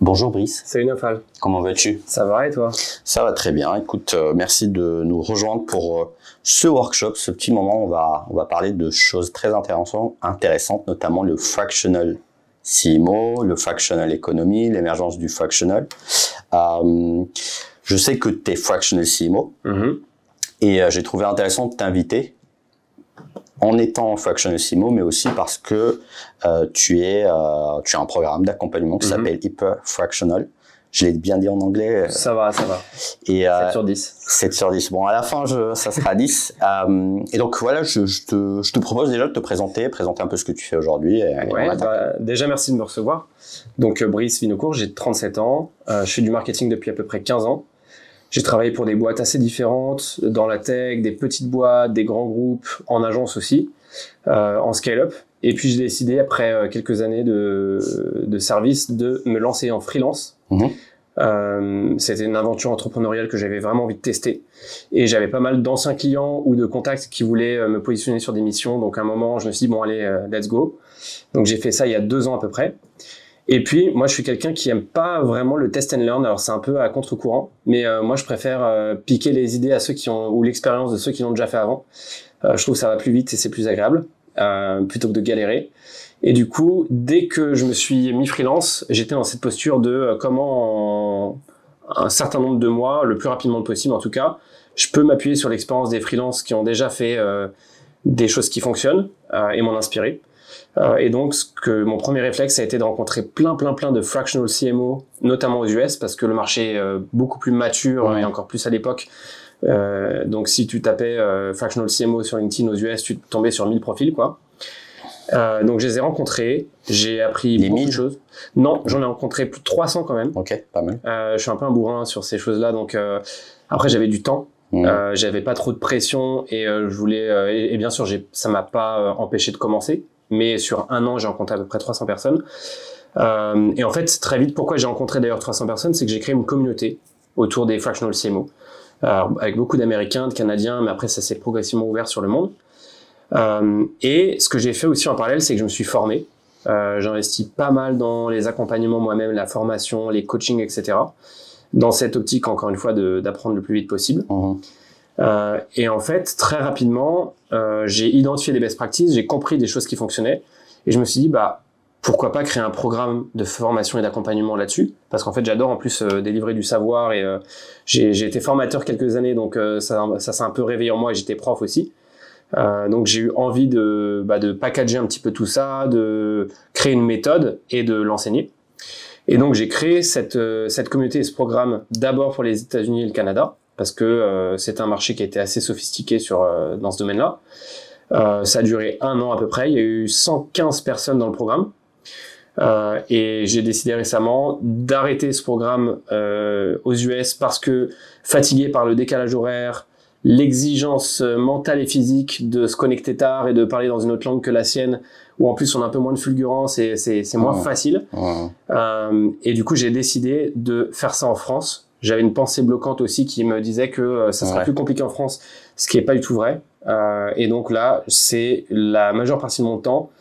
Bonjour Brice. Salut Nofal. Comment vas-tu? Ça va et toi? Ça va très bien. Écoute, merci de nous rejoindre pour ce workshop, ce petit moment. On va parler de choses très intéressantes, notamment le fractional CMO, le fractional economy, l'émergence du fractional. Je sais que tu es fractional CMO et j'ai trouvé intéressant de t'inviter en étant fractional CMO, mais aussi parce que tu as un programme d'accompagnement qui s'appelle Hyper Fractional. Je l'ai bien dit en anglais. Ça va. Et, 7 sur 10. 7 sur 10. Bon, à la fin, ça sera 10. Et donc, voilà, je te propose déjà de te présenter un peu ce que tu fais aujourd'hui. Déjà, merci de me recevoir. Donc, Brice Vinocourt, j'ai 37 ans. Je fais du marketing depuis à peu près 15 ans. J'ai travaillé pour des boîtes assez différentes, dans la tech, des petites boîtes, des grands groupes, en agence aussi, en scale-up. Et puis, j'ai décidé, après quelques années de service, de me lancer en freelance. C'était une aventure entrepreneuriale que j'avais vraiment envie de tester. Et j'avais pas mal d'anciens clients ou de contacts qui voulaient me positionner sur des missions. Donc, à un moment, je me suis dit, bon, allez, let's go. Donc, j'ai fait ça il y a 2 ans à peu près. Et puis, moi, je suis quelqu'un qui aime pas vraiment le test and learn. Alors, c'est un peu à contre-courant, mais moi, je préfère piquer les idées à ceux qui ont, ou l'expérience de ceux qui l'ont déjà fait avant. Je trouve que ça va plus vite et c'est plus agréable, plutôt que de galérer. Et du coup, dès que je me suis mis freelance, j'étais dans cette posture de comment, en un certain nombre de mois, le plus rapidement possible en tout cas, je peux m'appuyer sur l'expérience des freelances qui ont déjà fait des choses qui fonctionnent et m'en inspirer. Et donc, mon premier réflexe a été de rencontrer plein de fractional CMO, notamment aux US, parce que le marché est beaucoup plus mature et encore plus à l'époque. Donc, si tu tapais fractional CMO sur LinkedIn aux US, tu tombais sur 1000 profils, quoi. Donc, je les ai rencontrés, j'ai appris beaucoup de choses. Non, j'en ai rencontré plus de 300 quand même. Ok, pas mal. Je suis un peu un bourrin sur ces choses-là, donc après, j'avais du temps. J'avais pas trop de pression et je voulais et bien sûr ça m'a pas empêché de commencer, mais sur 1 an j'ai rencontré à peu près 300 personnes et en fait très vite, pourquoi j'ai rencontré d'ailleurs 300 personnes, c'est que j'ai créé une communauté autour des fractional CMO avec beaucoup d'Américains, de Canadiens, mais après ça s'est progressivement ouvert sur le monde et ce que j'ai fait aussi en parallèle, c'est que je me suis formé. J'investis pas mal dans les accompagnements moi-même, la formation, les coachings, etc., dans cette optique, encore une fois, d'apprendre le plus vite possible. Et en fait, très rapidement, j'ai identifié des best practices, j'ai compris des choses qui fonctionnaient, et je me suis dit, pourquoi pas créer un programme de formation et d'accompagnement là-dessus, parce qu'en fait, j'adore en plus délivrer du savoir, et j'ai été formateur quelques années, donc ça s'est un peu réveillé en moi, et j'étais prof aussi. Donc j'ai eu envie de packager un petit peu tout ça, de créer une méthode et de l'enseigner. Et donc j'ai créé cette communauté et ce programme d'abord pour les États-Unis et le Canada, parce que c'est un marché qui a été assez sophistiqué dans ce domaine-là. Ça a duré 1 an à peu près, il y a eu 115 personnes dans le programme. Et j'ai décidé récemment d'arrêter ce programme aux US parce que fatigué par le décalage horaire, l'exigence mentale et physique de se connecter tard et de parler dans une autre langue que la sienne, où en plus on a un peu moins de fulgurance et c'est moins facile. Et du coup, j'ai décidé de faire ça en France. J'avais une pensée bloquante aussi qui me disait que ça serait plus compliqué en France, ce qui est pas du tout vrai. Et donc là, c'est la majeure partie de mon temps,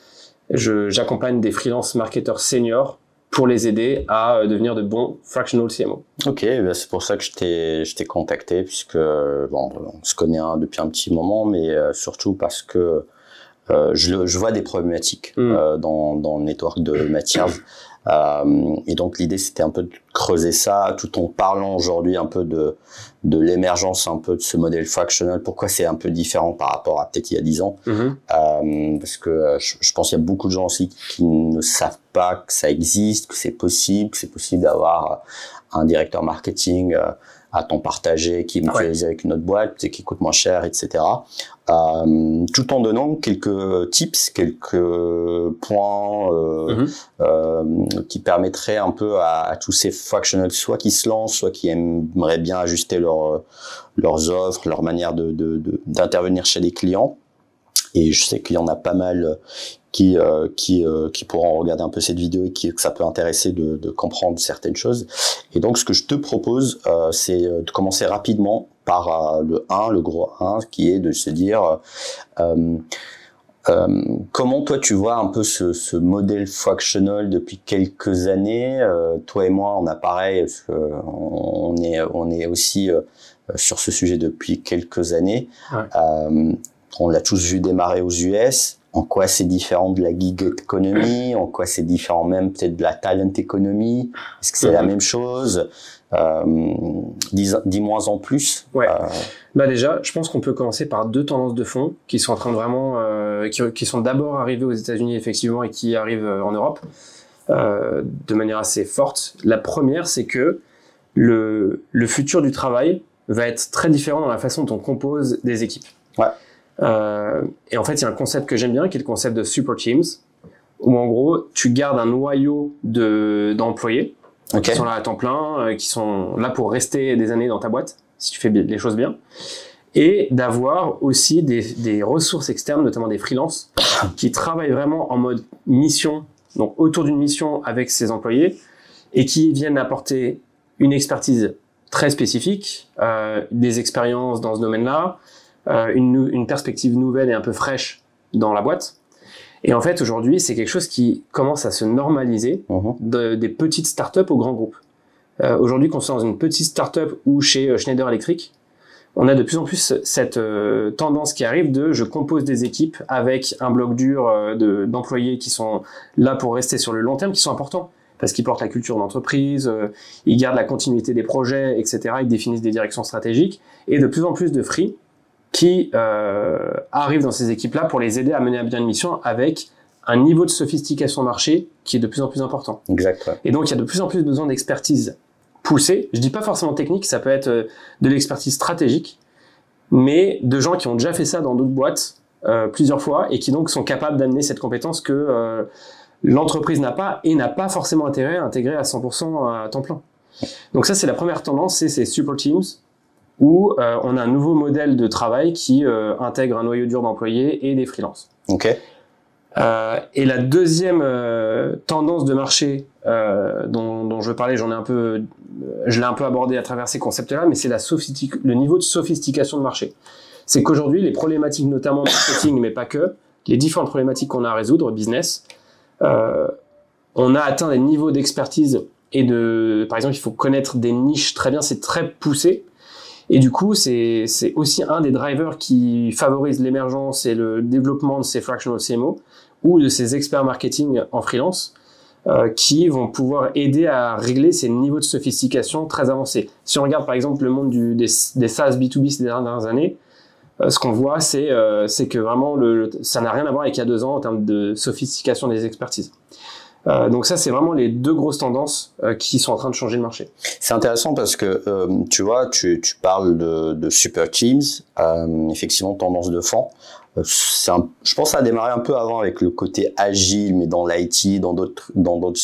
j'accompagne des freelance marketeurs seniors pour les aider à devenir de bons fractional CMO. Ok, c'est pour ça que je t'ai contacté, puisque on se connaît depuis un petit moment, mais surtout parce que je vois des problématiques dans le network de Mathias. Et donc l'idée c'était un peu de creuser ça, tout en parlant aujourd'hui un peu de l'émergence un peu de ce modèle fractional, pourquoi c'est un peu différent par rapport à peut-être il y a 10 ans. Parce que je pense qu'il y a beaucoup de gens aussi qui ne savent pas que ça existe, que c'est possible d'avoir un directeur marketing à temps partagé qui est mutualisé avec une autre boîte qui coûte moins cher, etc. Tout en donnant quelques tips, quelques points qui permettraient un peu à tous ces fractionals, soit qui se lancent, soit qui aimeraient bien ajuster leurs offres, leur manière d'intervenir chez les clients. Et je sais qu'il y en a pas mal qui pourront regarder un peu cette vidéo et que ça peut intéresser de comprendre certaines choses. Et donc, ce que je te propose, c'est de commencer rapidement par le gros 1, qui est de se dire Comment toi tu vois un peu ce modèle fractional depuis quelques années? Toi et moi, on a pareil, parce que on est aussi sur ce sujet depuis quelques années. Ouais. On l'a tous vu démarrer aux US. En quoi c'est différent de la gig economy? En quoi c'est différent même peut-être de la talent economy? Est-ce que c'est la même chose? Dis-moi en plus. Ouais. Bah déjà, je pense qu'on peut commencer par deux tendances de fond qui sont en train de vraiment, qui sont d'abord arrivées aux États-Unis effectivement et qui arrivent en Europe de manière assez forte. La première, c'est que le futur du travail va être très différent dans la façon dont on compose des équipes. Ouais. Et en fait, il y a un concept que j'aime bien, qui est le concept de super teams, où en gros, tu gardes un noyau d'employés qui sont là à temps plein, qui sont là pour rester des années dans ta boîte, si tu fais les choses bien, et d'avoir aussi des ressources externes, notamment des freelances, qui travaillent vraiment en mode mission, donc autour d'une mission avec ses employés, et qui viennent apporter une expertise très spécifique, des expériences dans ce domaine-là, une perspective nouvelle et un peu fraîche dans la boîte. Et en fait, aujourd'hui, c'est quelque chose qui commence à se normaliser des petites startups aux grands groupes. Aujourd'hui, qu'on soit dans une petite startup ou chez Schneider Electric, on a de plus en plus cette tendance qui arrive de je compose des équipes avec un bloc dur d'employés qui sont là pour rester sur le long terme, qui sont importants parce qu'ils portent la culture d'entreprise, ils gardent la continuité des projets, etc. Ils définissent des directions stratégiques et de plus en plus de free qui arrivent dans ces équipes-là pour les aider à mener à bien une mission avec un niveau de sophistication marché qui est de plus en plus important. Exact. Ouais. Et donc, il y a de plus en plus besoin d'expertise poussée. Je dis pas forcément technique, ça peut être de l'expertise stratégique, mais de gens qui ont déjà fait ça dans d'autres boîtes plusieurs fois et qui donc sont capables d'amener cette compétence que l'entreprise n'a pas et n'a pas forcément intérêt à intégrer à 100% à temps plein. Donc ça, c'est la première tendance, c'est ces super teams, où on a un nouveau modèle de travail qui intègre un noyau dur d'employés et des freelances. Ok. Et la deuxième tendance de marché dont je veux parler, je l'ai un peu abordé à travers ces concepts-là, mais c'est le niveau de sophistication de marché. C'est qu'aujourd'hui, les problématiques notamment de marketing, mais pas que, les différentes problématiques qu'on a à résoudre, business, on a atteint des niveaux d'expertise par exemple, il faut connaître des niches très bien, c'est très poussé. Et du coup, c'est aussi un des drivers qui favorise l'émergence et le développement de ces fractional CMO ou de ces experts marketing en freelance qui vont pouvoir aider à régler ces niveaux de sophistication très avancés. Si on regarde par exemple le monde des SaaS B2B ces dernières années, ce qu'on voit, c'est que vraiment ça n'a rien à voir avec il y a 2 ans en termes de sophistication des expertises. Donc ça, c'est vraiment les deux grosses tendances qui sont en train de changer le marché. C'est intéressant parce que tu vois, tu parles de super teams, effectivement tendance de fond. Je pense que ça a démarré un peu avant avec le côté agile, mais dans l'IT, dans d'autres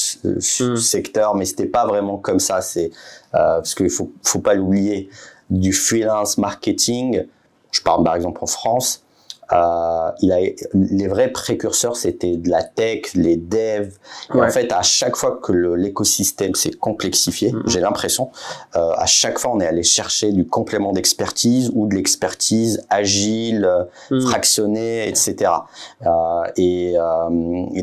secteurs, mais c'était pas vraiment comme ça. C'est parce qu'il faut pas l'oublier, du freelance marketing. Je parle par exemple en France. Les vrais précurseurs, c'était de la tech, les devs. Et en fait, à chaque fois que l'écosystème s'est complexifié, j'ai l'impression, à chaque fois, on est allé chercher du complément d'expertise ou de l'expertise agile, fractionnée, etc. Et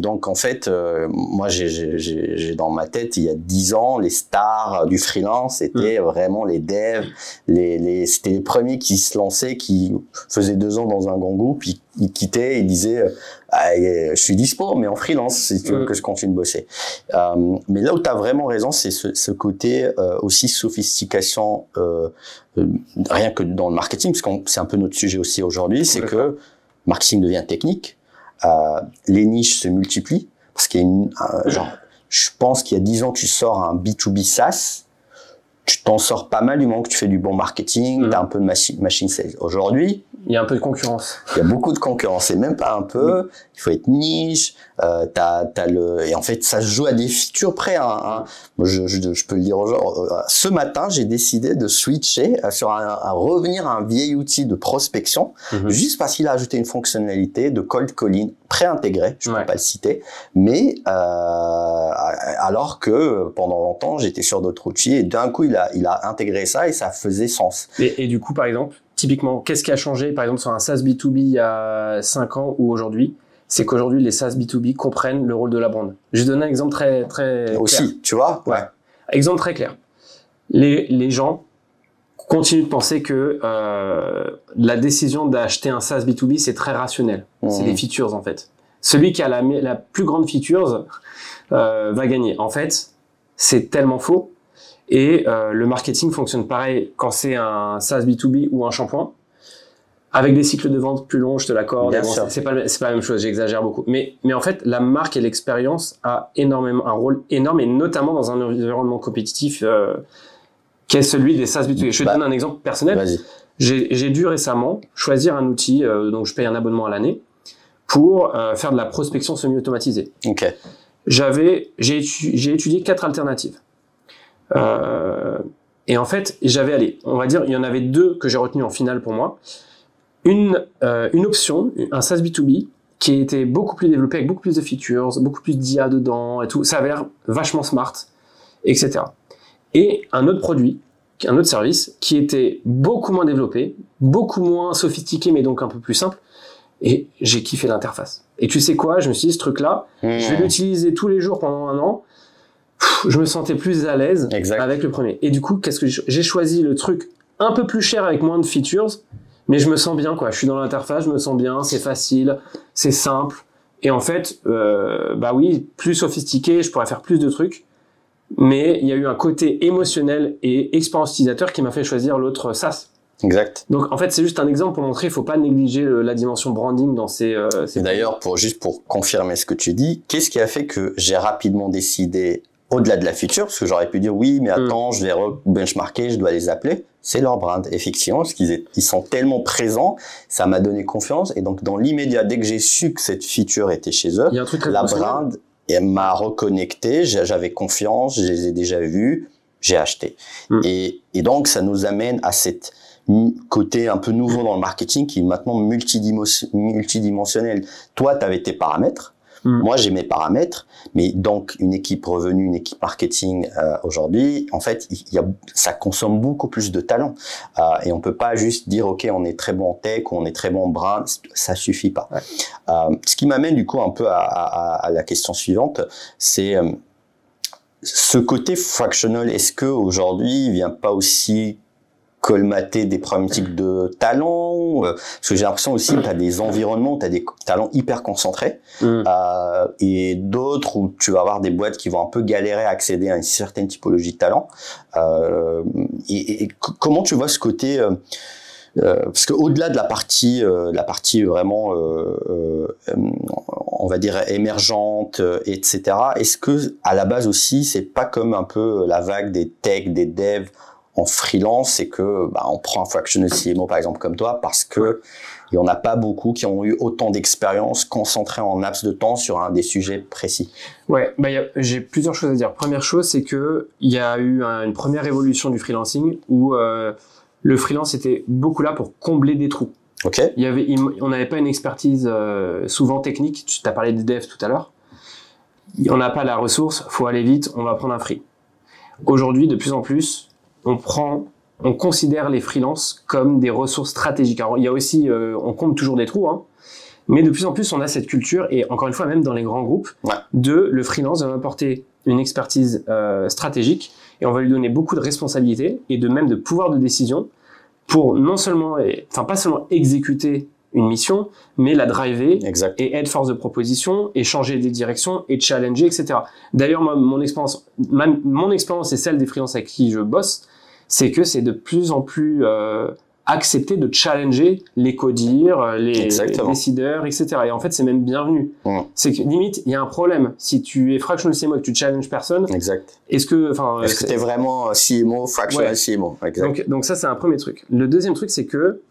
donc, en fait, moi, j'ai dans ma tête, il y a 10 ans, les stars du freelance étaient vraiment les devs. C'était les premiers qui se lançaient, qui faisaient 2 ans dans un grand groupe. Puis il quittait et disait je suis dispo mais en freelance si tu veux que je continue de bosser. Mais là où tu as vraiment raison, c'est ce côté aussi sophistication, rien que dans le marketing, parce que c'est un peu notre sujet aussi aujourd'hui, c'est que le marketing devient technique, les niches se multiplient, parce qu'il y a genre, je pense qu'il y a 10 ans tu sors un B2B SaaS, tu t'en sors pas mal du moment que tu fais du bon marketing, t'as un peu de machine sales. Aujourd'hui, il y a un peu de concurrence. Il y a beaucoup de concurrence, et même pas un peu. Il faut être niche. Et en fait, ça se joue à des features près. Moi, je peux le dire aux gens. Ce matin, j'ai décidé de switcher à revenir à un vieil outil de prospection, juste parce qu'il a ajouté une fonctionnalité de cold calling pré-intégrée. Je ne peux pas le citer, mais alors que pendant longtemps, j'étais sur d'autres outils, et d'un coup, il a intégré ça et ça faisait sens. Et du coup, par exemple, typiquement, qu'est-ce qui a changé, par exemple, sur un SaaS B2B il y a 5 ans ou aujourd'hui? c'est qu'aujourd'hui, les SaaS B2B comprennent le rôle de la brand. Je vais donner un exemple très aussi, clair. Tu vois. Ouais. Exemple très clair. Les gens continuent de penser que la décision d'acheter un SaaS B2B, c'est très rationnel. C'est les features, en fait. Celui qui a la plus grande features va gagner. En fait, c'est tellement faux. Et le marketing fonctionne pareil quand c'est un SaaS B2B ou un shampoing. Avec des cycles de vente plus longs, je te l'accorde. Bon, c'est pas la même chose, j'exagère beaucoup. Mais en fait, la marque et l'expérience a un rôle énorme, et notamment dans un environnement compétitif qu'est celui des SaaS B2B. Je vais te donner un exemple personnel. Vas-y. J'ai dû récemment choisir un outil, donc je paye un abonnement à l'année, pour faire de la prospection semi-automatisée. Ok. J'ai étudié 4 alternatives. Et en fait, on va dire, il y en avait 2 que j'ai retenues en finale pour moi. Une option, un SaaS B2B, qui était beaucoup plus développé, avec beaucoup plus de features, beaucoup plus d'IA dedans et tout. Ça avait l'air vachement smart, etc. Et un autre produit, un autre service, qui était beaucoup moins développé, beaucoup moins sophistiqué, mais donc un peu plus simple. Et j'ai kiffé l'interface. Et tu sais quoi? Je me suis dit, ce truc-là, je vais l'utiliser tous les jours pendant un an. Je me sentais plus à l'aise avec le premier. Et du coup, qu'est-ce que j'ai choisi? Le truc un peu plus cher avec moins de features, mais je me sens bien, quoi. Je suis dans l'interface, je me sens bien, c'est facile, c'est simple. Et en fait, bah oui, plus sophistiqué, je pourrais faire plus de trucs. Mais il y a eu un côté émotionnel et expérience utilisateur qui m'a fait choisir l'autre SaaS. Exact. Donc en fait, c'est juste un exemple pour montrer, il faut pas négliger la dimension branding dans ces D'ailleurs, pour confirmer ce que tu dis, qu'est-ce qui a fait que j'ai rapidement décidé, au-delà de la feature, parce que j'aurais pu dire oui, mais attends, je vais benchmarker, je dois les appeler. C'est leur brand, effectivement, parce qu'ils sont tellement présents, ça m'a donné confiance. Et donc, dans l'immédiat, dès que j'ai su que cette feature était chez eux, la brand, elle m'a reconnecté, j'avais confiance, je les ai déjà vus, j'ai acheté. Et donc, ça nous amène à cette côté un peu nouveau dans le marketing qui est maintenant multidimensionnel. Toi, tu avais tes paramètres. Moi, j'ai mes paramètres, mais donc une équipe revenu, une équipe marketing aujourd'hui, en fait, ça consomme beaucoup plus de talent et on peut pas juste dire ok, on est très bon en tech ou on est très bon en brand, ça suffit pas. Ouais. Ce qui m'amène du coup un peu à la question suivante, c'est ce côté fractional. Est-ce que aujourd'hui, il vient pas aussi colmater des problématiques de talent, parce que j'ai l'impression aussi que tu as des environnements où tu as des talents hyper concentrés et d'autres où tu vas avoir des boîtes qui vont un peu galérer à accéder à une certaine typologie de talent. Et comment tu vois ce côté parce que au-delà de la partie vraiment on va dire émergente, etc., est-ce que à la base aussi c'est pas comme un peu la vague des tech, des devs en freelance, c'est que on prend un fractional CMO par exemple comme toi parce que il y en a pas beaucoup qui ont eu autant d'expérience concentrée en laps de temps sur des sujets précis. Ouais, j'ai plusieurs choses à dire. Première chose, c'est que il y a eu une première évolution du freelancing où le freelance était beaucoup là pour combler des trous. Ok. On n'avait pas une expertise souvent technique. Tu t'as parlé des devs tout à l'heure. On n'a pas la ressource, faut aller vite, on va prendre un free. Aujourd'hui, de plus en plus, on considère les freelances comme des ressources stratégiques. Alors, il y a aussi, on comble toujours des trous, mais de plus en plus, on a cette culture, et encore une fois, même dans les grands groupes, le freelance va apporter une expertise stratégique, et on va lui donner beaucoup de responsabilités, et même de pouvoir de décision, pour pas seulement exécuter une mission, mais la driver et être force de proposition et changer des directions et challenger, etc. D'ailleurs, mon expérience et celle des freelances avec qui je bosse, c'est que c'est de plus en plus accepté de challenger les codires, les décideurs, etc. Et en fait, c'est même bienvenu. C'est que limite, il y a un problème. Si tu es fractional CMO et que tu challenges personne, est-ce que tu es vraiment CMO, fractional CMO? Donc ça, c'est un premier truc. Le deuxième truc, c'est que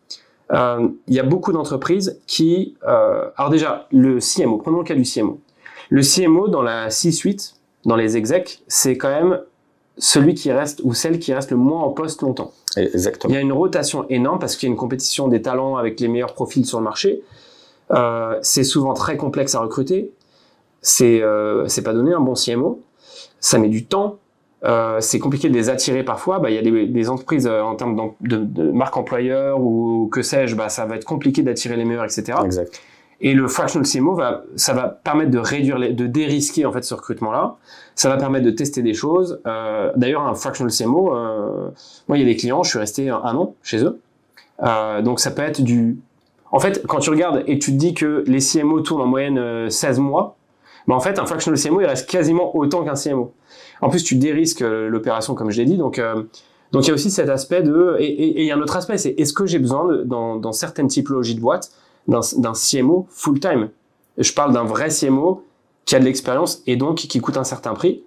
il y a beaucoup d'entreprises qui... alors déjà, le CMO, prenons le cas du CMO. Le CMO, dans la C-suite, dans les execs, c'est quand même celui qui reste ou celle qui reste le moins en poste longtemps. Exactement. Il y a une rotation énorme parce qu'il y a une compétition des talents avec les meilleurs profils sur le marché. C'est souvent très complexe à recruter. C'est pas donné un bon CMO. Ça met du temps. C'est compliqué de les attirer parfois. Il y a des entreprises en termes de marque employeur ou que sais-je, ça va être compliqué d'attirer les meilleurs, etc. Exact. Et le fractional CMO ça va permettre de réduire, de dérisquer en fait ce recrutement-là. Ça va permettre de tester des choses. D'ailleurs, un fractional CMO, moi, il y a des clients, je suis resté 1 an chez eux. Donc, ça peut être en fait, quand tu regardes et tu te dis que les CMO tournent en moyenne 16 mois, en fait, un fractional CMO, il reste quasiment autant qu'un CMO. En plus, tu dérisques l'opération, comme je l'ai dit. Donc, il y a aussi cet aspect et il y a un autre aspect, c'est est-ce que j'ai besoin dans certaines typologies de boîtes d'un CMO full-time. Je parle d'un vrai CMO qui a de l'expérience et donc qui coûte un certain prix.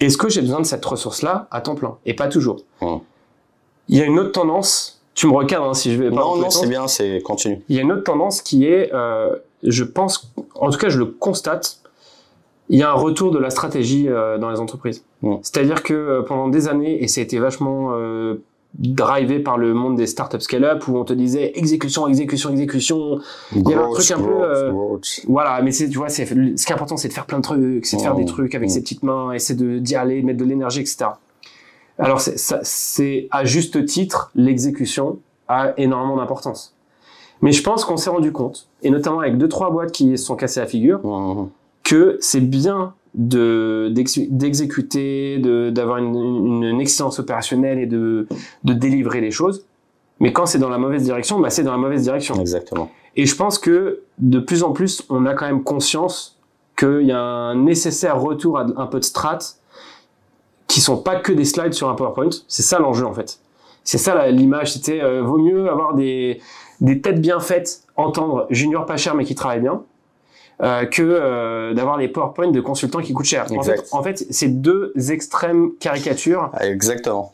Est-ce que j'ai besoin de cette ressource-là à temps plein? Et pas toujours. Il y a une autre tendance, tu me recadres si je vais pas... Non, c'est bien, continue. Il y a une autre tendance qui est, je pense, en tout cas je le constate, il y a un retour de la stratégie dans les entreprises. C'est-à-dire que pendant des années, et ça a été vachement drivé par le monde des startups scale-up où on te disait exécution. Il y avait un truc un peu voilà, mais tu vois, ce qui est important, c'est de faire plein de trucs, c'est de faire des trucs avec ses petites mains, et c'est d'y aller, de mettre de l'énergie, etc. Alors c'est à juste titre, l'exécution a énormément d'importance. Mais je pense qu'on s'est rendu compte, et notamment avec 2-3 boîtes qui se sont cassées la figure, que c'est bien d'exécuter, d'avoir une excellence opérationnelle et de délivrer les choses. Mais quand c'est dans la mauvaise direction, c'est dans la mauvaise direction. Exactement. Et je pense que de plus en plus, on a quand même conscience qu'il y a un nécessaire retour à un peu de strat qui sont pas que des slides sur un PowerPoint. C'est ça l'enjeu, en fait. C'est ça l'image. C'était vaut mieux avoir des têtes bien faites, entendre junior pas cher mais qui travaille bien, que d'avoir des PowerPoint de consultants qui coûtent cher. En fait, c'est 2 extrêmes caricatures. Exactement.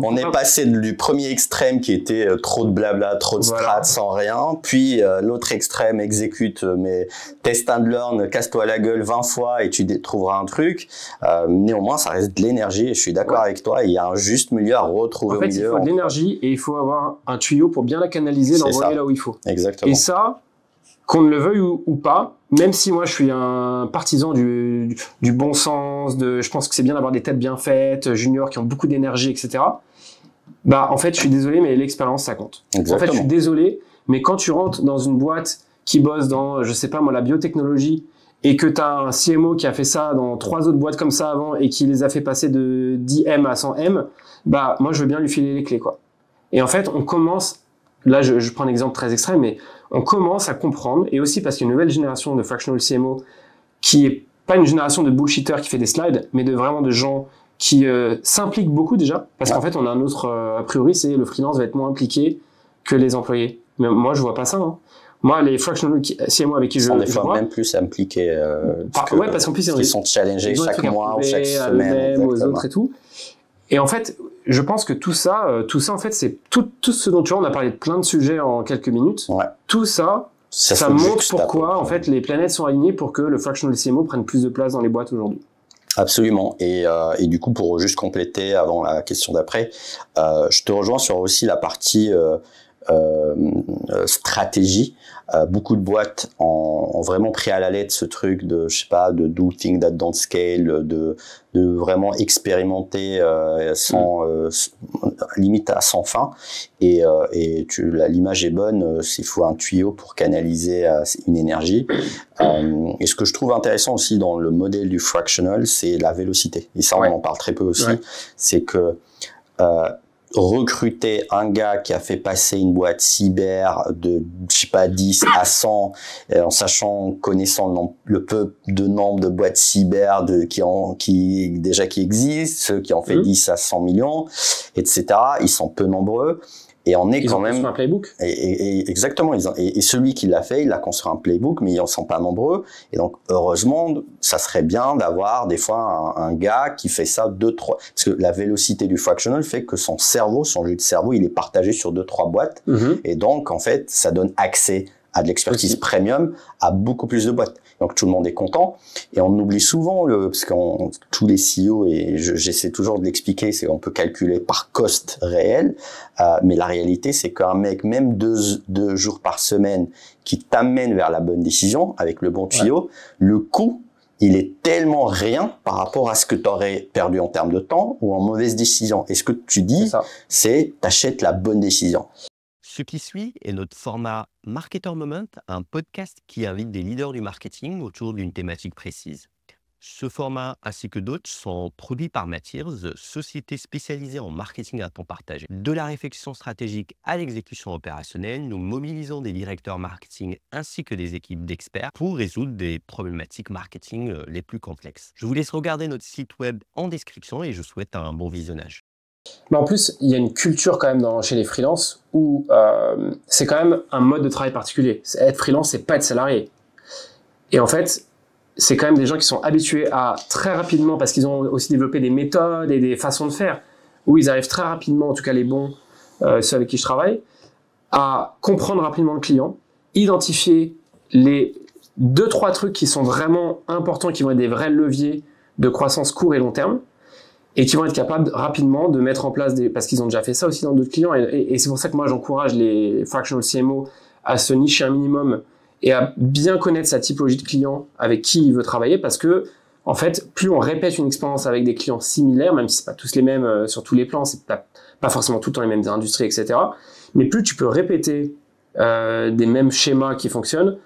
On est passé du premier extrême qui était trop de blabla, trop de strat sans rien, puis l'autre extrême exécute, mais test and learn, casse-toi la gueule 20 fois et tu trouveras un truc. Néanmoins, ça reste de l'énergie et je suis d'accord avec toi. Il y a un juste milieu à retrouver au milieu. Il faut de l'énergie et il faut avoir un tuyau pour bien la canaliser, l'envoyer là où il faut. Exactement. Et ça, qu'on ne le veuille ou pas, même si moi je suis un partisan du bon sens, je pense que c'est bien d'avoir des têtes bien faites, juniors qui ont beaucoup d'énergie, etc. En fait, je suis désolé, mais l'expérience, ça compte. Exactement. En fait, je suis désolé, mais quand tu rentres dans une boîte qui bosse dans, je sais pas moi, la biotechnologie, et que tu as un CMO qui a fait ça dans 3 autres boîtes comme ça avant, et qui les a fait passer de 10 M à 100 M, moi, je veux bien lui filer les clés, quoi. Et en fait, on commence, là, je prends un exemple très extrême, mais on commence à comprendre, et aussi parce qu'il y a une nouvelle génération de fractional CMO qui est pas une génération de bullshitters qui fait des slides, mais vraiment de gens qui s'impliquent beaucoup déjà, parce qu'en fait, on a un autre a priori, c'est le freelance va être moins impliqué que les employés. Mais moi, je vois pas ça. Hein. Moi, les fractional CMO avec qui je vois, même plus impliqués, parce qu'en plus ils sont challengés chaque mois ou chaque semaine, aux autres et tout. Et en fait, je pense que tout ça, en fait, c'est tout ce dont tu vois, on a parlé de plein de sujets en quelques minutes. Tout ça montre pourquoi, en fait, les planètes sont alignées pour que le fractional CMO prenne plus de place dans les boîtes aujourd'hui. Absolument. Et du coup, pour juste compléter avant la question d'après, je te rejoins sur aussi la partie stratégie. Beaucoup de boîtes ont vraiment pris à la lettre ce truc de, je sais pas, de do things that don't scale, de vraiment expérimenter limite à sans fin. Et l'image est bonne, il faut un tuyau pour canaliser une énergie. Et ce que je trouve intéressant aussi dans le modèle du fractional, c'est la vélocité. Et ça, on en parle très peu aussi. C'est que recruter un gars qui a fait passer une boîte cyber de, je sais pas, 10 à 100, en connaissant le peu de nombre de boîtes cyber qui existent, ceux qui ont fait 10 à 100 millions, etc. Ils sont peu nombreux. Et on est quand même. Ils ont construit un playbook. Exactement. Et celui qui l'a fait, il a construit un playbook, mais ils en sont pas nombreux. Et donc, heureusement, ça serait bien d'avoir des fois un gars qui fait ça 2-3. Parce que la vélocité du fractional fait que son jus de cerveau, il est partagé sur 2-3 boîtes. Et donc, en fait, ça donne accès à de l'expertise premium à beaucoup plus de boîtes. Donc tout le monde est content et on oublie souvent parce que tous les CEO, et j'essaie toujours de l'expliquer, c'est qu'on peut calculer par cost réel, mais la réalité c'est qu'un mec même deux jours par semaine qui t'amène vers la bonne décision avec le bon tuyau, le coût il est tellement rien par rapport à ce que tu aurais perdu en termes de temps ou en mauvaise décision. Et ce que tu dis, c'est t'achètes la bonne décision. Ce qui suit est notre format Marketer Moment, un podcast qui invite des leaders du marketing autour d'une thématique précise. Ce format ainsi que d'autres sont produits par Matirs, société spécialisée en marketing à temps partagé. De la réflexion stratégique à l'exécution opérationnelle, nous mobilisons des directeurs marketing ainsi que des équipes d'experts pour résoudre des problématiques marketing les plus complexes. Je vous laisse regarder notre site web en description et je souhaite un bon visionnage. Mais en plus, il y a une culture quand même chez les freelances où c'est quand même un mode de travail particulier. Être freelance, c'est pas être salarié. Et en fait, c'est quand même des gens qui sont habitués à très rapidement, parce qu'ils ont aussi développé des méthodes et des façons de faire, où ils arrivent très rapidement, en tout cas les bons, ceux avec qui je travaille, à comprendre rapidement le client, identifier les 2-3 trucs qui sont vraiment importants, qui vont être des vrais leviers de croissance court et long terme, et qui vont être capables rapidement de mettre en place parce qu'ils ont déjà fait ça aussi dans d'autres clients, et c'est pour ça que moi j'encourage les fractional CMO à se nicher un minimum et à bien connaître sa typologie de client avec qui il veut travailler, parce que en fait, plus on répète une expérience avec des clients similaires, même si c'est pas tous les mêmes sur tous les plans, c'est pas forcément tout le temps les mêmes industries, etc. Mais plus tu peux répéter des mêmes schémas qui fonctionnent,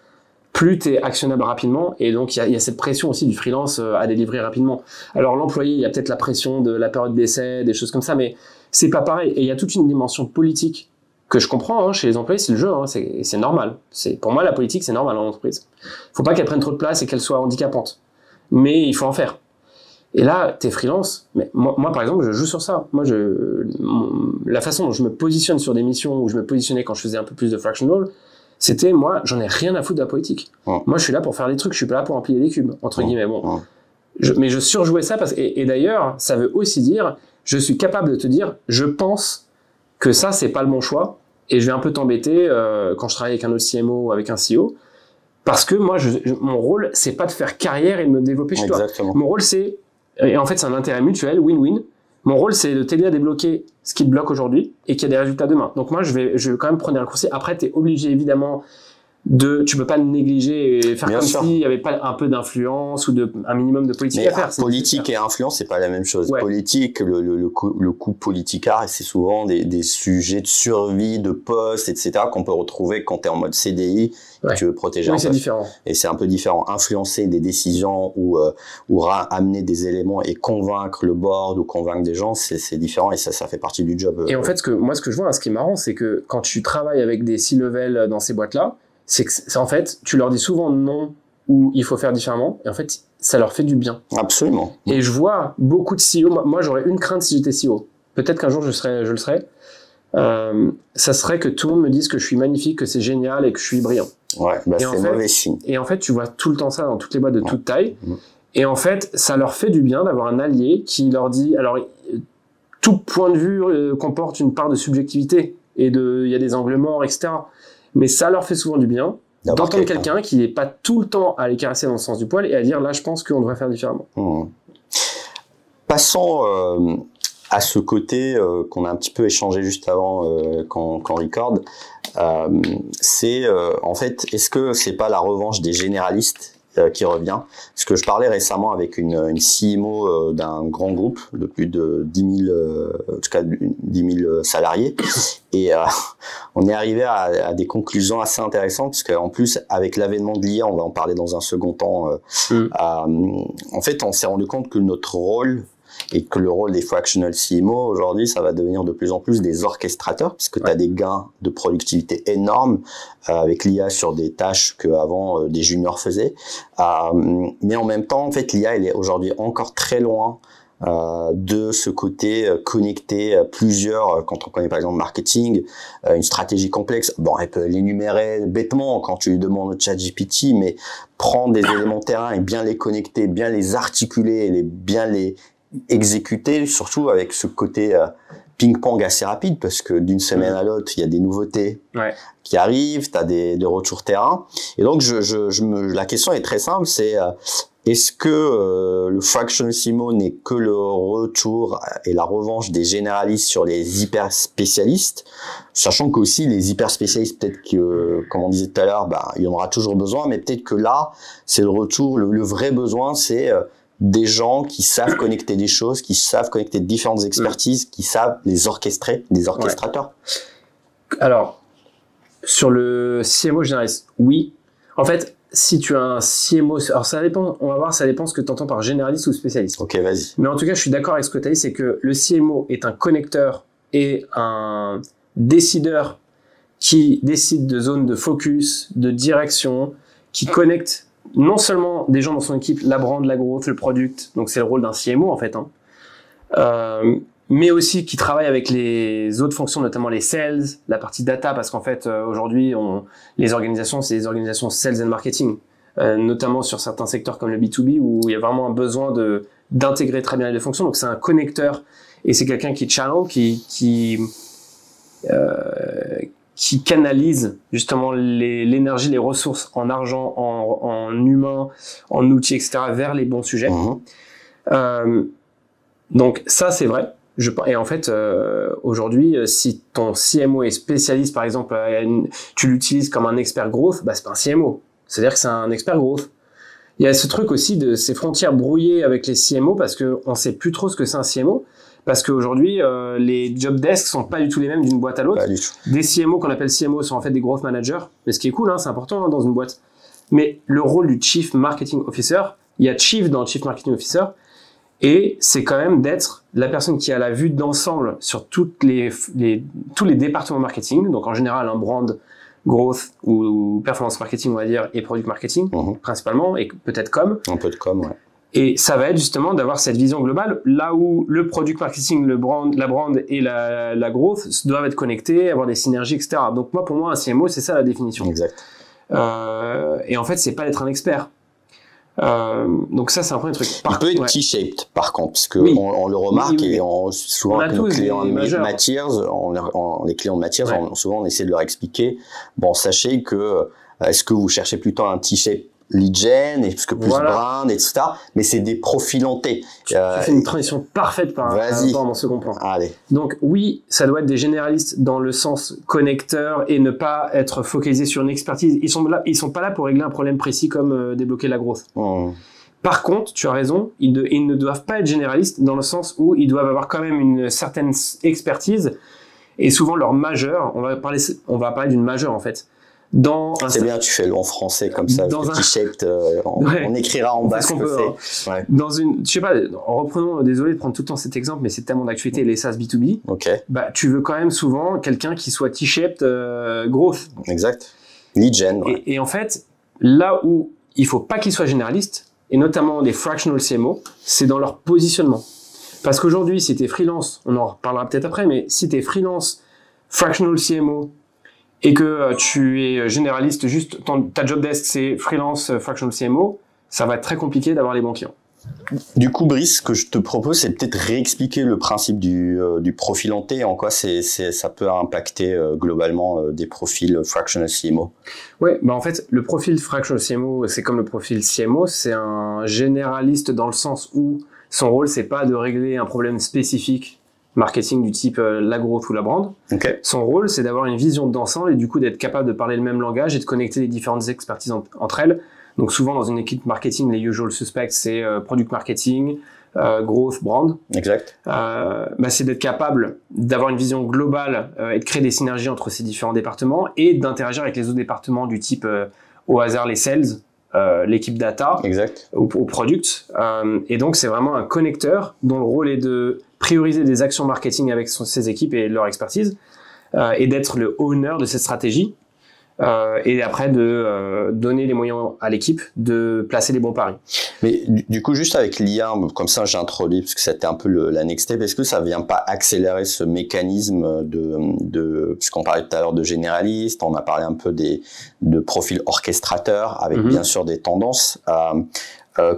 plus tu es actionnable rapidement, et donc il y a cette pression aussi du freelance à délivrer rapidement. Alors l'employé, il y a peut-être la pression de la période d'essai, des choses comme ça, mais c'est pas pareil. Et il y a toute une dimension politique que je comprends chez les employés, c'est le jeu, c'est normal. Pour moi, la politique, c'est normal en entreprise. Faut pas qu'elle prenne trop de place et qu'elle soit handicapante, mais il faut en faire. Et là, t'es freelance, mais moi par exemple, je joue sur ça. Moi, la façon dont je me positionne sur des missions, où je me positionnais quand je faisais un peu plus de fractional, c'était, moi, j'en ai rien à foutre de la politique. Moi, je suis là pour faire des trucs, je suis pas là pour empiler des cubes, entre guillemets. Bon, mais je surjouais ça, et d'ailleurs, ça veut aussi dire, je suis capable de te dire, je pense que ça, c'est pas le bon choix, et je vais un peu t'embêter quand je travaille avec un autre CMO ou avec un CEO, parce que moi, mon rôle, c'est pas de faire carrière et de me développer chez toi. Mon rôle, et en fait, c'est un intérêt mutuel, win-win. Mon rôle, c'est de t'aider à débloquer ce qui te bloque aujourd'hui et qu'il y a des résultats demain. Donc moi, je vais quand même prendre un raccourci. Après, t'es obligé, évidemment, tu peux pas le négliger et faire s'il y avait pas un peu d'influence ou un minimum de politique à faire. Politique et influence, c'est pas la même chose. Politique, le coup politicard, c'est souvent des sujets de survie, de poste, etc., qu'on peut retrouver quand t'es en mode CDI, et tu veux protéger un poste. C'est différent. Et c'est un peu différent. Influencer des décisions ou amener des éléments et convaincre le board ou convaincre des gens, c'est différent, et ça fait partie du job. Et en fait, ce que je vois, ce qui est marrant, c'est que quand tu travailles avec des C-level dans ces boîtes-là, c'est en fait, tu leur dis souvent non ou il faut faire différemment, et en fait, ça leur fait du bien. Absolument. Et je vois beaucoup de CEO, moi j'aurais une crainte si j'étais CEO. Peut-être qu'un jour je le serai. Ça serait que tout le monde me dise que je suis magnifique, que c'est génial et que je suis brillant. Ouais, c'est mauvais signe. Et en fait, tu vois tout le temps ça dans toutes les boîtes de toute taille. Et en fait, ça leur fait du bien d'avoir un allié qui leur dit, alors, tout point de vue comporte une part de subjectivité et il y a des angles morts, etc. Mais ça leur fait souvent du bien d'entendre quelqu'un qui n'est pas tout le temps à les caresser dans le sens du poil et à dire, là, je pense qu'on devrait faire différemment. Passons à ce côté qu'on a un petit peu échangé juste avant qu'on record. C'est en fait, est-ce que c'est pas la revanche des généralistes qui revient? Parce que je parlais récemment avec une CMO d'un grand groupe de plus de 10 000, en tout cas 10 000 salariés, et on est arrivé à des conclusions assez intéressantes, parce qu'en plus, avec l'avènement de l'IA, on va en parler dans un second temps, en fait, on s'est rendu compte que notre rôle, et que le rôle des fractional CMO aujourd'hui, ça va devenir de plus en plus des orchestrateurs, parce que tu as des gains de productivité énormes avec l'IA sur des tâches que avant des juniors faisaient. Mais en même temps, en fait, l'IA, elle est aujourd'hui encore très loin de ce côté connecté à plusieurs, quand on connaît par exemple marketing, une stratégie complexe. Bon, elle peut l'énumérer bêtement quand tu lui demandes au ChatGPT, mais prendre des éléments terrain et bien les connecter, bien les articuler, bien les exécuter, surtout avec ce côté ping-pong assez rapide, parce que d'une semaine à l'autre, il y a des nouveautés qui arrivent, tu as des retours terrain. Et donc, la question est très simple, c'est est-ce que le fractional CMO n'est que le retour et la revanche des généralistes sur les hyper spécialistes, sachant qu'aussi les hyper spécialistes, peut-être que, comme on disait tout à l'heure, il y en aura toujours besoin, mais peut-être que là, c'est le retour, le vrai besoin, c'est des gens qui savent connecter des choses, qui savent connecter différentes expertises, qui savent les orchestrer, des orchestrateurs. Alors, Sur le CMO généraliste, oui. En fait, si tu as un CMO, alors ça dépend, on va voir, ça dépend ce que tu entends par généraliste ou spécialiste. Ok, vas-y. Mais en tout cas, je suis d'accord avec ce que tu as dit, c'est que le CMO est un connecteur et un décideur qui décide de zones de focus, de direction, qui connecte non seulement des gens dans son équipe, la brand, la growth, le product, donc c'est le rôle d'un CMO en fait, mais aussi qui travaille avec les autres fonctions, notamment les sales, la partie data, parce qu'en fait aujourd'hui les organisations, c'est des organisations sales and marketing, notamment sur certains secteurs comme le B2B où il y a vraiment un besoin d'intégrer très bien les deux fonctions. Donc c'est un connecteur et c'est quelqu'un qui channel, qui canalise justement l'énergie, les ressources en argent, en humain, en outils, etc. vers les bons sujets. Donc ça c'est vrai. Et en fait, aujourd'hui, si ton CMO est spécialiste, par exemple, tu l'utilises comme un expert growth, bah c'est pas un CMO. C'est-à-dire que c'est un expert growth. Il y a ce truc aussi de ces frontières brouillées avec les CMO parce que on sait plus trop ce que c'est un CMO. Parce qu'aujourd'hui, les job desks sont pas du tout les mêmes d'une boîte à l'autre. Des CMO qu'on appelle CMO sont en fait des growth managers. Mais ce qui est cool, hein, c'est important hein, dans une boîte. Mais le rôle du Chief Marketing Officer, il y a Chief dans le Chief Marketing Officer, et c'est quand même d'être la personne qui a la vue d'ensemble sur tous les départements marketing. Donc en général, un brand, growth ou performance marketing, on va dire, et product marketing principalement, et peut-être com. Un peu de com, ouais. Et ça va être justement d'avoir cette vision globale, là où le product marketing, la brand et la growth doivent être connectés, avoir des synergies, etc. Donc pour moi, un CMO, c'est ça la définition. Exact. Et en fait, c'est pas d'être un expert. Donc ça, c'est un premier truc. Il peut être T-shaped, par contre, parce que on le remarque et souvent avec nos clients Matthiers, les clients de Matthiers, souvent on essaie de leur expliquer. Bon, sachez que est-ce que vous cherchez plutôt un T-shape lead gen, et parce que plus brand, etc. Mais c'est des profils hantés. Tu fais une transition parfaite par rapport à mon second point. Allez. Donc oui, ça doit être des généralistes dans le sens connecteur et ne pas être focalisé sur une expertise. Ils sont pas là pour régler un problème précis comme débloquer la growth. Par contre, tu as raison, ils ne doivent pas être généralistes dans le sens où ils doivent avoir quand même une certaine expertise et souvent leur majeur, on va parler d'une majeure en fait. C'est bien, tu fais le en français comme ça, T-shaped, on écrira en bas ce que c'est. Ouais. Je sais pas, en reprenant, désolé de prendre tout le temps cet exemple, mais c'est tellement d'actualité, les SaaS B2B. Bah, tu veux quand même souvent quelqu'un qui soit T-shaped growth. Exact. Lead gen. Ouais. Et en fait, là où il faut pas qu'ils soient généralistes, et notamment des fractional CMO, c'est dans leur positionnement. Parce qu'aujourd'hui, si t'es freelance, on en reparlera peut-être après, mais si t'es freelance, fractional CMO, et que tu es généraliste, juste ta job desk c'est freelance fractional CMO, ça va être très compliqué d'avoir les bons clients. Du coup, Brice, ce que je te propose, c'est peut-être réexpliquer le principe du profil hanté et en quoi ça peut impacter globalement des profils fractional CMO. Ouais, bah en fait, le profil fractional CMO, c'est comme le profil CMO, c'est un généraliste dans le sens où son rôle, c'est pas de régler un problème spécifique marketing du type la growth ou la brand. Son rôle, c'est d'avoir une vision d'ensemble et du coup d'être capable de parler le même langage et de connecter les différentes expertises entre elles. Donc souvent dans une équipe marketing, les usual suspects, c'est product marketing, growth, brand. Exact. C'est d'être capable d'avoir une vision globale et de créer des synergies entre ces différents départements et d'interagir avec les autres départements du type au hasard les sales, l'équipe data ou product. Et donc c'est vraiment un connecteur dont le rôle est de prioriser des actions marketing avec ses équipes et leur expertise et d'être le owner de cette stratégie et après de donner les moyens à l'équipe de placer les bons paris. Mais du coup, juste avec l'IA, comme ça j'ai introduit, parce que c'était un peu la next step, est-ce que ça vient pas accélérer ce mécanisme parce qu'on parlait tout à l'heure de généraliste, on a parlé un peu de profil orchestrateur avec bien sûr des tendances.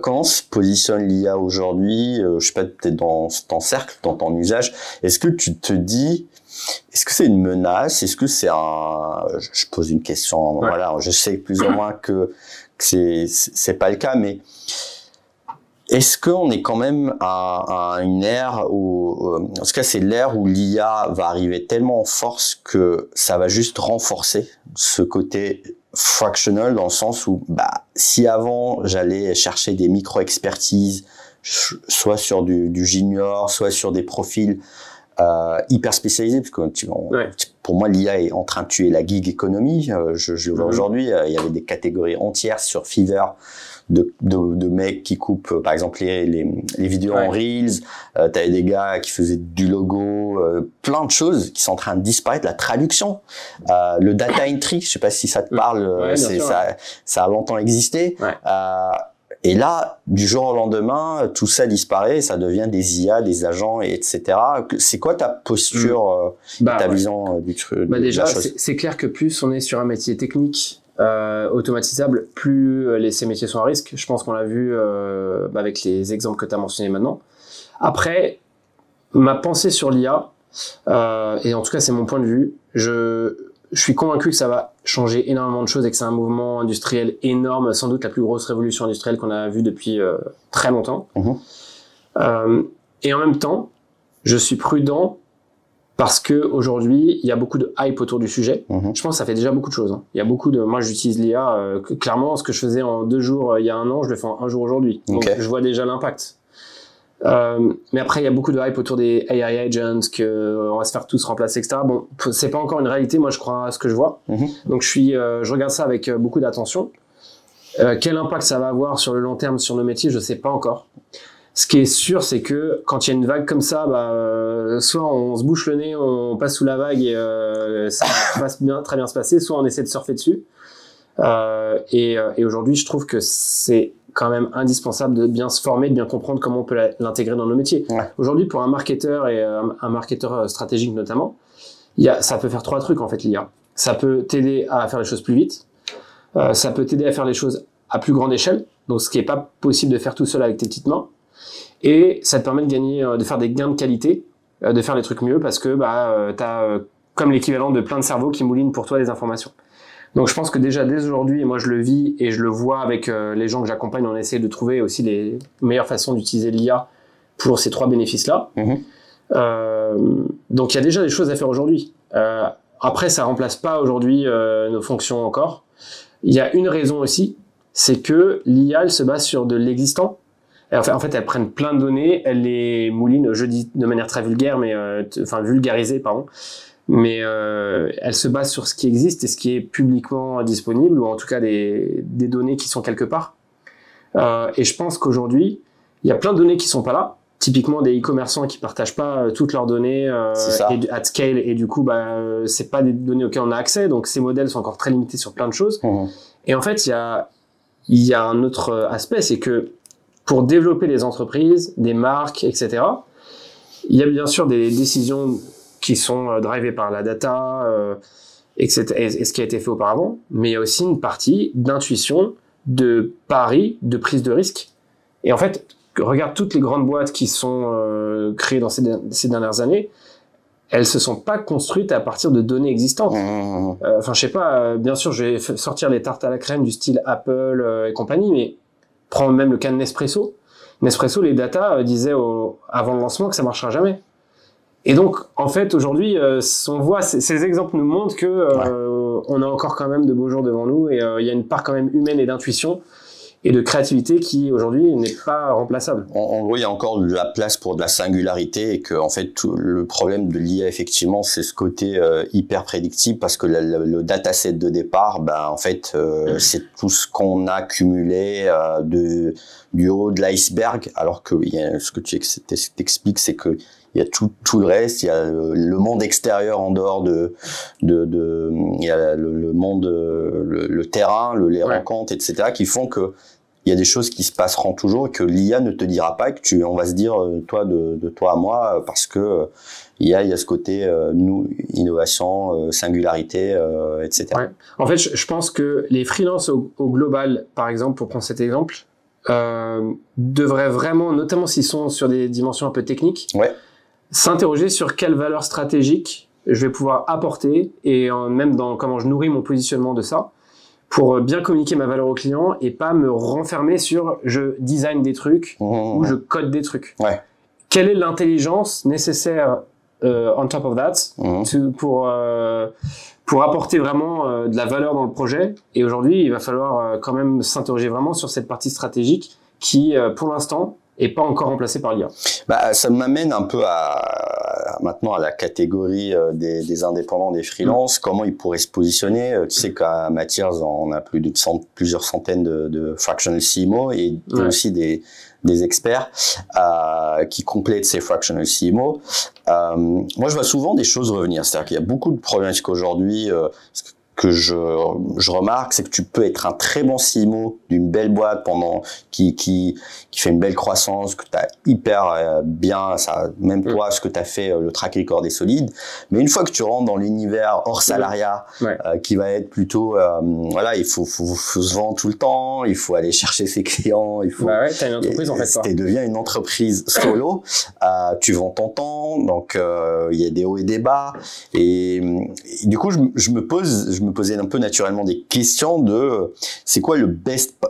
Comment se positionne l'IA aujourd'hui, je sais pas, peut-être dans ton cercle, dans ton usage, est-ce que tu te dis, est-ce que c'est une menace, est-ce que c'est je pose une question, voilà, je sais plus ou moins que c'est pas le cas, mais est-ce qu'on est quand même à une ère où, en tout cas c'est l'ère où l'IA va arriver tellement en force que ça va juste renforcer ce côté fractional dans le sens où, si avant j'allais chercher des micro-expertises, soit sur du junior, soit sur des profils hyper spécialisés, parce que pour moi l'IA est en train de tuer la gig economy. Je le vois aujourd'hui, il y avait des catégories entières sur Fiverr de mecs qui coupent par exemple les vidéos en Reels. T'avais des gars qui faisaient du logo, plein de choses qui sont en train de disparaître. La traduction, le data entry, je sais pas si ça te parle, ça a longtemps existé. Et là, du jour au lendemain, tout ça disparaît, ça devient des IA, des agents, etc. C'est quoi ta posture, ta vision du truc? Déjà, c'est clair que plus on est sur un métier technique, automatisable, plus ces métiers sont à risque. Je pense qu'on l'a vu avec les exemples que tu as mentionnés maintenant. Après, ma pensée sur l'IA, et en tout cas c'est mon point de vue, je suis convaincu que ça va changer énormément de choses et que c'est un mouvement industriel énorme, sans doute la plus grosse révolution industrielle qu'on a vue depuis très longtemps. Et en même temps, je suis prudent parce que aujourd'hui, il y a beaucoup de hype autour du sujet. Je pense que ça fait déjà beaucoup de choses. Il y a beaucoup de... Moi, j'utilise l'IA. Clairement, ce que je faisais en 2 jours il y a 1 an, je le fais en 1 jour aujourd'hui. Donc, je vois déjà l'impact. Mais après, il y a beaucoup de hype autour des AI agents, qu'on va se faire tous remplacer, etc. Bon, c'est pas encore une réalité. Moi, je crois à ce que je vois. Donc, je regarde ça avec beaucoup d'attention. Quel impact ça va avoir sur le long terme sur nos métiers, je sais pas encore. Ce qui est sûr, c'est que quand il y a une vague comme ça, soit on se bouche le nez, on passe sous la vague et ça va très bien se passer, soit on essaie de surfer dessus. Et aujourd'hui, je trouve que c'est quand même indispensable de bien se former, de bien comprendre comment on peut l'intégrer dans nos métiers. Aujourd'hui, pour un marketeur et un marketeur stratégique notamment, ça peut faire 3 trucs en fait, l'IA. Ça peut t'aider à faire les choses plus vite, ça peut t'aider à faire les choses à plus grande échelle, donc ce qui est pas possible de faire tout seul avec tes petites mains. Et ça te permet de gagner, de faire des gains de qualité, de faire les trucs mieux parce que t'as comme l'équivalent de plein de cerveaux qui moulinent pour toi des informations. Donc je pense que déjà dès aujourd'hui, et moi je le vis et je le vois avec les gens que j'accompagne, on essaie de trouver aussi les meilleures façons d'utiliser l'IA pour ces 3 bénéfices-là. Donc il y a déjà des choses à faire aujourd'hui. Après, ça remplace pas aujourd'hui nos fonctions encore. Il y a une raison aussi, c'est que l'IA, elle se base sur de l'existant. En fait, elles prennent plein de données, elles les moulinent, je dis de manière très vulgaire, mais vulgarisée, pardon. Mais elles se basent sur ce qui existe et ce qui est publiquement disponible, ou en tout cas des données qui sont quelque part. Et je pense qu'aujourd'hui, il y a plein de données qui sont pas là. Typiquement des e-commerçants qui partagent pas toutes leurs données at scale, et du coup, c'est pas des données auxquelles on a accès. Donc ces modèles sont encore très limités sur plein de choses. Et en fait, il y a un autre aspect, c'est que pour développer des entreprises, des marques, etc., il y a bien sûr des décisions qui sont drivées par la data, etc., et ce qui a été fait auparavant, mais il y a aussi une partie d'intuition, de pari, de prise de risque. Et en fait, regarde toutes les grandes boîtes qui sont créées dans ces dernières années, elles se sont pas construites à partir de données existantes. Je sais pas, bien sûr, je vais sortir les tartes à la crème du style Apple et compagnie, mais prends même le cas de Nespresso. Nespresso, les data disaient avant le lancement que ça marchera jamais. Et donc, en fait, aujourd'hui, on voit ces exemples nous montrent que on a encore quand même de beaux jours devant nous, et il y a une part quand même humaine et d'intuition et de créativité qui aujourd'hui n'est pas remplaçable. En gros, il y a encore de la place pour de la singularité, et que en fait le problème de l'IA, effectivement, c'est ce côté hyper prédictible, parce que le dataset de départ, en fait, c'est tout ce qu'on a cumulé du haut de l'iceberg, alors que ce que tu t'expliques, c'est que il y a tout le reste, il y a le monde extérieur en dehors il y a le monde, le terrain, les rencontres, etc., qui font que il y a des choses qui se passeront toujours et que l'IA ne te dira pas, et que on va se dire toi de toi à moi, parce que il y a ce côté innovation, singularité, etc. En fait, je pense que les freelances au global, par exemple, pour prendre cet exemple, devraient vraiment, notamment s'ils sont sur des dimensions un peu techniques, s'interroger sur quelle valeur stratégique je vais pouvoir apporter, et même dans comment je nourris mon positionnement de ça, pour bien communiquer ma valeur au client et pas me renfermer sur je design des trucs ou je code des trucs. Quelle est l'intelligence nécessaire on top of that pour apporter vraiment de la valeur dans le projet? Et aujourd'hui, il va falloir quand même s'interroger vraiment sur cette partie stratégique qui, pour l'instant, et pas encore remplacé par l'IA. Ça m'amène un peu maintenant à la catégorie des indépendants, des freelances. Comment ils pourraient se positionner? Tu sais qu'à Matthias, on a plusieurs centaines de fractional CMO et aussi des experts qui complètent ces fractional CMO. Moi, je vois souvent des choses revenir. C'est-à-dire qu'il y a beaucoup de problématiques aujourd'hui que je remarque, c'est que tu peux être un très bon CMO d'une belle boîte qui fait une belle croissance, que tu as hyper bien, ça, même toi, ce que tu as fait, le track record est solide. Mais une fois que tu rentres dans l'univers hors salariat, qui va être plutôt, il faut se vendre tout le temps, il faut aller chercher ses clients, il faut. T'as une entreprise en fait. Tu deviens une entreprise solo, tu vends ton temps, donc il y a des hauts et des bas, et du coup je me posais un peu naturellement des questions de c'est quoi le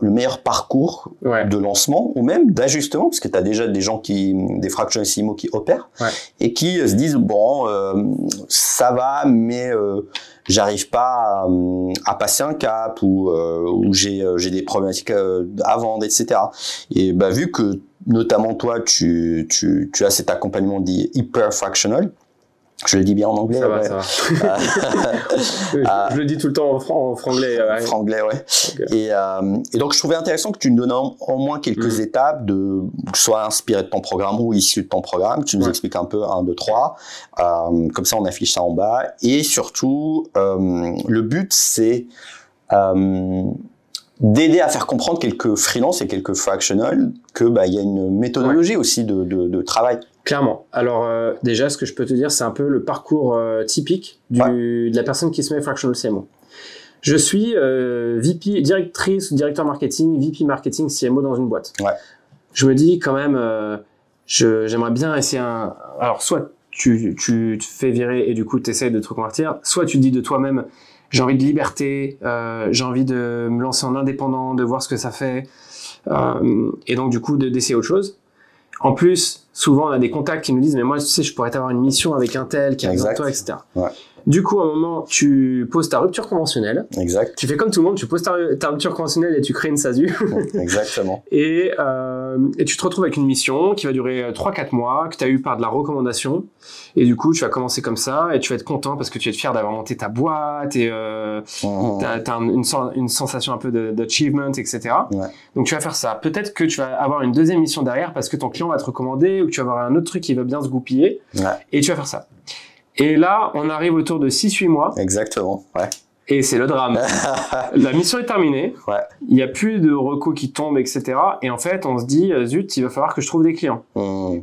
meilleur parcours de lancement ou même d'ajustement, parce que tu as déjà des gens des fractional CMO qui opèrent et qui se disent ça va, mais j'arrive pas à passer un cap ou j'ai des problématiques à vendre, etc. Et vu que notamment toi tu as cet accompagnement dit hyper fractional. Je le dis bien en anglais. Ça va. Je le dis tout le temps en franglais. Franglais, okay. Et donc, je trouvais intéressant que tu nous donnes au moins quelques étapes, soit inspiré de ton programme ou issu de ton programme. Tu nous expliques un peu 1, 2, 3. Comme ça, on affiche ça en bas. Et surtout, le but, c'est d'aider à faire comprendre quelques freelances et quelques fractional que y a une méthodologie aussi de travail. Clairement. Alors déjà, ce que je peux te dire, c'est un peu le parcours typique de la personne qui se met fractional CMO. Je suis VP, directeur marketing, VP marketing CMO dans une boîte. Je me dis quand même, j'aimerais bien essayer alors soit tu te fais virer et du coup tu essaies de te reconvertir, soit tu te dis de toi-même, j'ai envie de liberté, j'ai envie de me lancer en indépendant, de voir ce que ça fait, et donc du coup d'essayer autre chose. En plus, souvent on a des contacts qui nous disent mais moi tu sais je pourrais avoir une mission avec un tel qui a besoin de toi, etc. Du coup, à un moment, tu poses ta rupture conventionnelle. Exact. Tu fais comme tout le monde, tu poses ta rupture conventionnelle et tu crées une SASU. Exactement. Et tu te retrouves avec une mission qui va durer 3-4 mois, que tu as eu par de la recommandation. Et du coup, tu vas commencer comme ça et tu vas être content parce que tu vas être fier d'avoir monté ta boîte et t'as une sensation un peu d'achievement, etc. Donc, tu vas faire ça. Peut-être que tu vas avoir une deuxième mission derrière parce que ton client va te recommander ou que tu vas avoir un autre truc qui va bien se goupiller. Et tu vas faire ça. Et là, on arrive autour de 6-8 mois. Exactement, Et c'est le drame. La mission est terminée. Il n'y a plus de recos qui tombent, etc. Et en fait, on se dit, zut, il va falloir que je trouve des clients.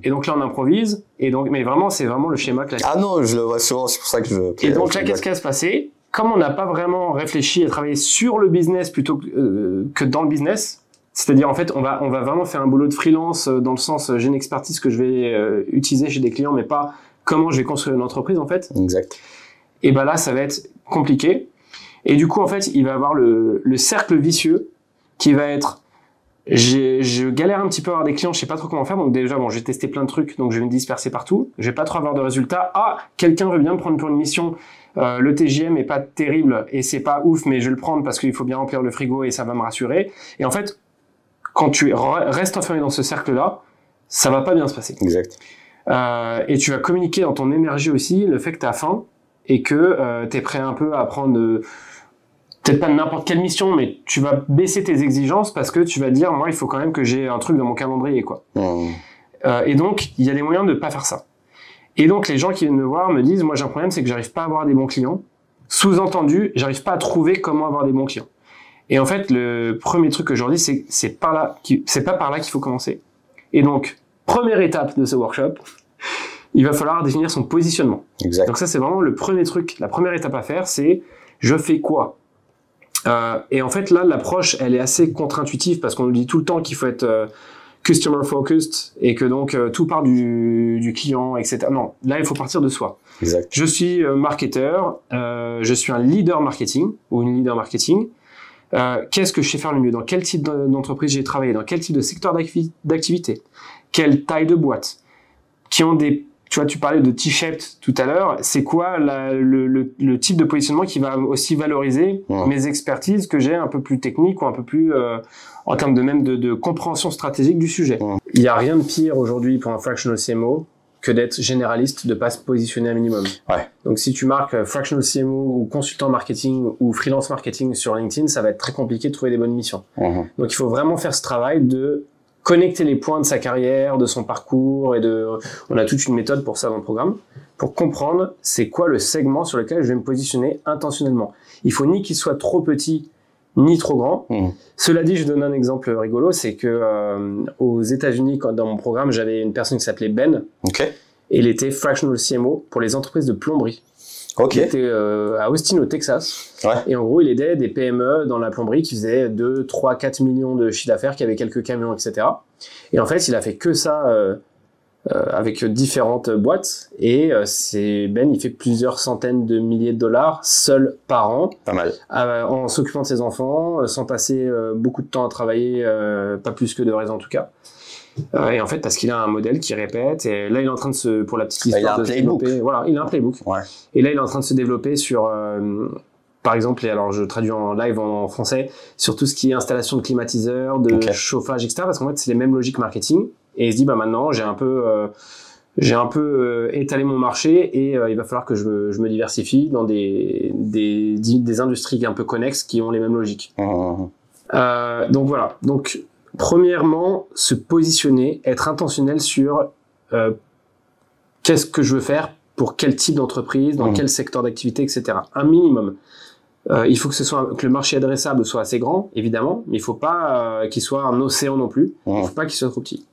Et donc là, on improvise. Et donc, mais vraiment, c'est vraiment le schéma classique. Ah non, je le vois souvent, c'est pour ça que je... Et donc là, qu'est-ce qui va se passer? Comme on n'a pas vraiment réfléchi à travailler sur le business plutôt que dans le business, c'est-à-dire, en fait, on va vraiment faire un boulot de freelance dans le sens, j'ai une expertise que je vais utiliser chez des clients, mais pas comment je vais construire une entreprise, en fait. Exact. Et là, ça va être compliqué. Et du coup, en fait, il va y avoir le cercle vicieux qui va être, je galère un petit peu à avoir des clients, je sais pas trop comment faire. Donc déjà, j'ai testé plein de trucs, donc je vais me disperser partout. Je vais pas trop avoir de résultats. Ah, quelqu'un veut bien me prendre pour une mission. Le TGM est pas terrible et c'est pas ouf, mais je vais le prendre parce qu'il faut bien remplir le frigo et ça va me rassurer. Et en fait, quand tu restes enfermé dans ce cercle-là, ça va pas bien se passer. Exact. Et tu vas communiquer dans ton énergie aussi le fait que tu as faim et que tu es prêt un peu à prendre peut-être pas n'importe quelle mission, mais tu vas baisser tes exigences parce que tu vas dire moi il faut quand même que j'ai un truc dans mon calendrier quoi. Et donc il y a des moyens de pas faire ça. Et donc les gens qui viennent me voir me disent moi j'ai un problème, c'est que j'arrive pas à avoir des bons clients. Sous-entendu, j'arrive pas à trouver comment avoir des bons clients. Et en fait le premier truc que je leur dis c'est pas par là qu'il faut commencer. Et donc première étape de ce workshop, il va falloir définir son positionnement. Exact. Donc ça, c'est vraiment le premier truc. La première étape à faire, c'est je fais quoi ? Et en fait, là, l'approche, elle est assez contre-intuitive parce qu'on nous dit tout le temps qu'il faut être customer focused et que donc tout part du client, etc. Non, là, il faut partir de soi. Exact. Je suis marketeur, je suis un leader marketing ou une leader marketing. Qu'est-ce que je sais faire le mieux ? Dans quel type d'entreprise j'ai travaillé ? Dans quel type de secteur d'activité ? Quelle taille de boîte ? Qui ont des tu vois, tu parlais de T-shaped tout à l'heure. C'est quoi le type de positionnement qui va aussi valoriser mes expertises que j'ai un peu plus techniques ou un peu plus en termes de compréhension stratégique du sujet. Il y a rien de pire aujourd'hui pour un fractional CMO que d'être généraliste, de pas se positionner un minimum. Ouais. Donc si tu marques fractional CMO ou consultant marketing ou freelance marketing sur LinkedIn, ça va être très compliqué de trouver des bonnes missions. Donc il faut vraiment faire ce travail de connecter les points de sa carrière, de son parcours on a toute une méthode pour ça dans le programme, pour comprendre c'est quoi le segment sur lequel je vais me positionner intentionnellement. Il faut ni qu'il soit trop petit, ni trop grand. Cela dit, je donne un exemple rigolo, c'est que aux États-Unis, dans mon programme, j'avais une personne qui s'appelait Ben, et il était fractional CMO pour les entreprises de plomberie. Il était à Austin, au Texas. Et en gros, il aidait des PME dans la plomberie qui faisaient 2, 3, 4 millions de chiffre d'affaires, qui avaient quelques camions, etc. Et en fait, il a fait que ça avec différentes boîtes. Et Ben, il fait plusieurs centaines de milliers de dollars seul par an. Pas mal. En s'occupant de ses enfants, sans passer beaucoup de temps à travailler, pas plus que de raison en tout cas. Et en fait, parce qu'il a un modèle qui répète, et là, il est en train de pour la petite histoire, de se développer. Voilà, il a un playbook. Et là, il est en train de se développer sur, par exemple, et alors je traduis en live en français, sur tout ce qui est installation de climatiseurs, de chauffage, etc. Parce qu'en fait, c'est les mêmes logiques marketing. Et il se dit, maintenant, j'ai un peu étalé mon marché et il va falloir que je me diversifie dans des industries un peu connexes qui ont les mêmes logiques. Donc voilà. Donc, premièrement, se positionner, être intentionnel sur qu'est-ce que je veux faire pour quel type d'entreprise, dans quel secteur d'activité, etc. Un minimum. Il faut que le marché adressable soit assez grand, évidemment, mais il faut pas qu'il soit un océan non plus. Il faut pas qu'il soit trop petit.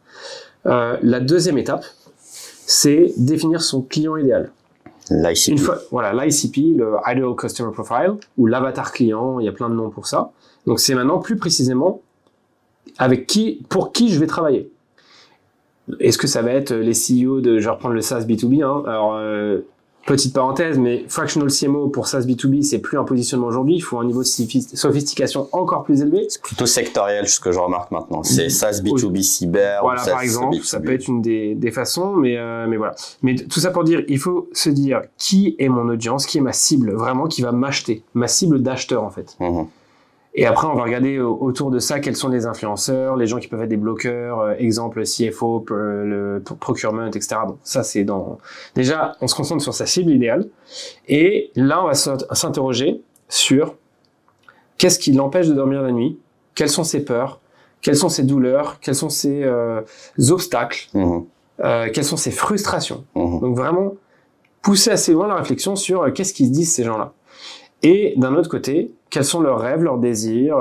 La deuxième étape, c'est définir son client idéal. L'ICP. L'ICP, le Ideal Customer Profile, ou l'avatar client, il y a plein de noms pour ça. Donc c'est maintenant plus précisément pour qui je vais travailler. Est-ce que ça va être les CEO je vais reprendre le SaaS B2B, Alors, petite parenthèse, mais fractional CMO pour SaaS B2B, c'est plus un positionnement aujourd'hui. Il faut un niveau de sophistication encore plus élevé. C'est plutôt sectoriel, ce que je remarque maintenant. C'est SaaS B2B cyber. Voilà, ou SaaS par exemple, B2B. ça peut être une des façons, mais voilà. Mais tout ça pour dire, il faut se dire qui est mon audience, qui est ma cible, vraiment, qui va m'acheter. Ma cible d'acheteur, en fait. Et après, on va regarder autour de ça quels sont les influenceurs, les gens qui peuvent être des bloqueurs, exemple CFO, le procurement, etc. Bon, ça c'est Déjà, on se concentre sur sa cible idéale. Et là, on va s'interroger sur qu'est-ce qui l'empêche de dormir la nuit, quelles sont ses peurs, quelles sont ses douleurs, quels sont ses obstacles, quelles sont ses frustrations. Donc vraiment, pousser assez loin la réflexion sur qu'est-ce qu'ils se disent ces gens-là. Et d'un autre côté, quels sont leurs rêves, leurs désirs,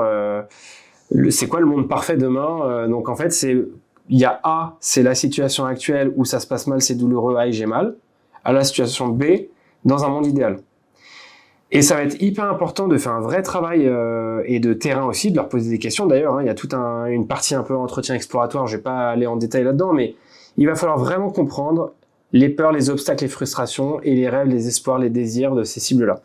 c'est quoi le monde parfait demain. Donc en fait, il y a A, c'est la situation actuelle où ça se passe mal, c'est douloureux, aïe, j'ai mal, à la situation B, dans un monde idéal. Et ça va être hyper important de faire un vrai travail et de terrain aussi, de leur poser des questions. D'ailleurs, il y a toute une partie un peu entretien exploratoire, je vais pas aller en détail là-dedans, mais il va falloir vraiment comprendre les peurs, les obstacles, les frustrations et les rêves, les espoirs, les désirs de ces cibles-là.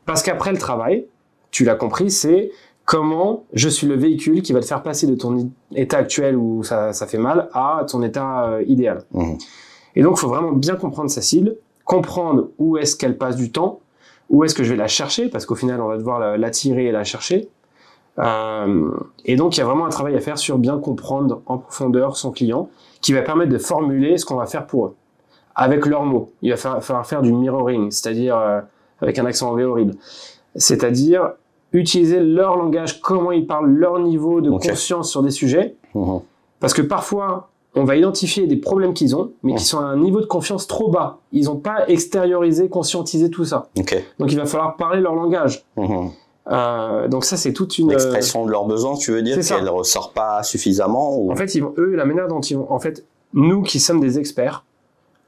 Parce qu'après le travail, tu l'as compris, c'est comment je suis le véhicule qui va te faire passer de ton état actuel où ça fait mal à ton état idéal. Et donc, il faut vraiment bien comprendre sa cible, comprendre où est-ce qu'elle passe du temps, où est-ce que je vais la chercher, parce qu'au final, on va devoir l'attirer et la chercher. Et donc, il y a vraiment un travail à faire sur bien comprendre en profondeur son client, qui va permettre de formuler ce qu'on va faire pour eux. Avec leurs mots. Il va falloir faire du mirroring, c'est-à-dire avec un accent anglais horrible. C'est-à-dire utiliser leur langage, comment ils parlent, leur niveau de conscience sur des sujets. Parce que parfois, on va identifier des problèmes qu'ils ont, mais qui sont à un niveau de confiance trop bas. Ils n'ont pas extériorisé, conscientisé tout ça. Donc il va falloir parler leur langage. Donc ça, c'est toute une... L'expression de leurs besoins, tu veux dire, qu'elle ne ressort pas suffisamment ou... En fait, la manière dont ils vont... En fait, nous qui sommes des experts,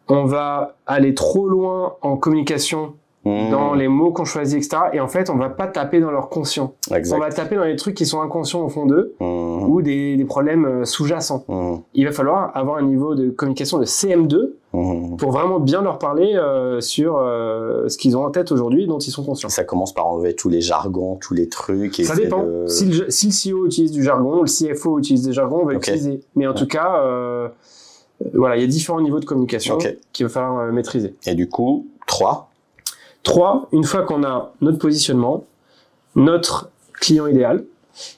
on va aller trop loin en communication dans les mots qu'on choisit, etc. Et en fait, on va pas taper dans leur conscient. On va taper dans les trucs qui sont inconscients au fond d'eux ou des problèmes sous-jacents. Il va falloir avoir un niveau de communication de CM2 pour vraiment bien leur parler sur ce qu'ils ont en tête aujourd'hui, dont ils sont conscients. Ça commence par enlever tous les jargons, tous les trucs. Et ça dépend. Si le CEO utilise du jargon, le CFO utilise des jargons, on va utiliser. Mais en tout cas... Voilà, il y a différents niveaux de communication qu'il va falloir maîtriser. Et du coup, 3, une fois qu'on a notre positionnement, notre client idéal,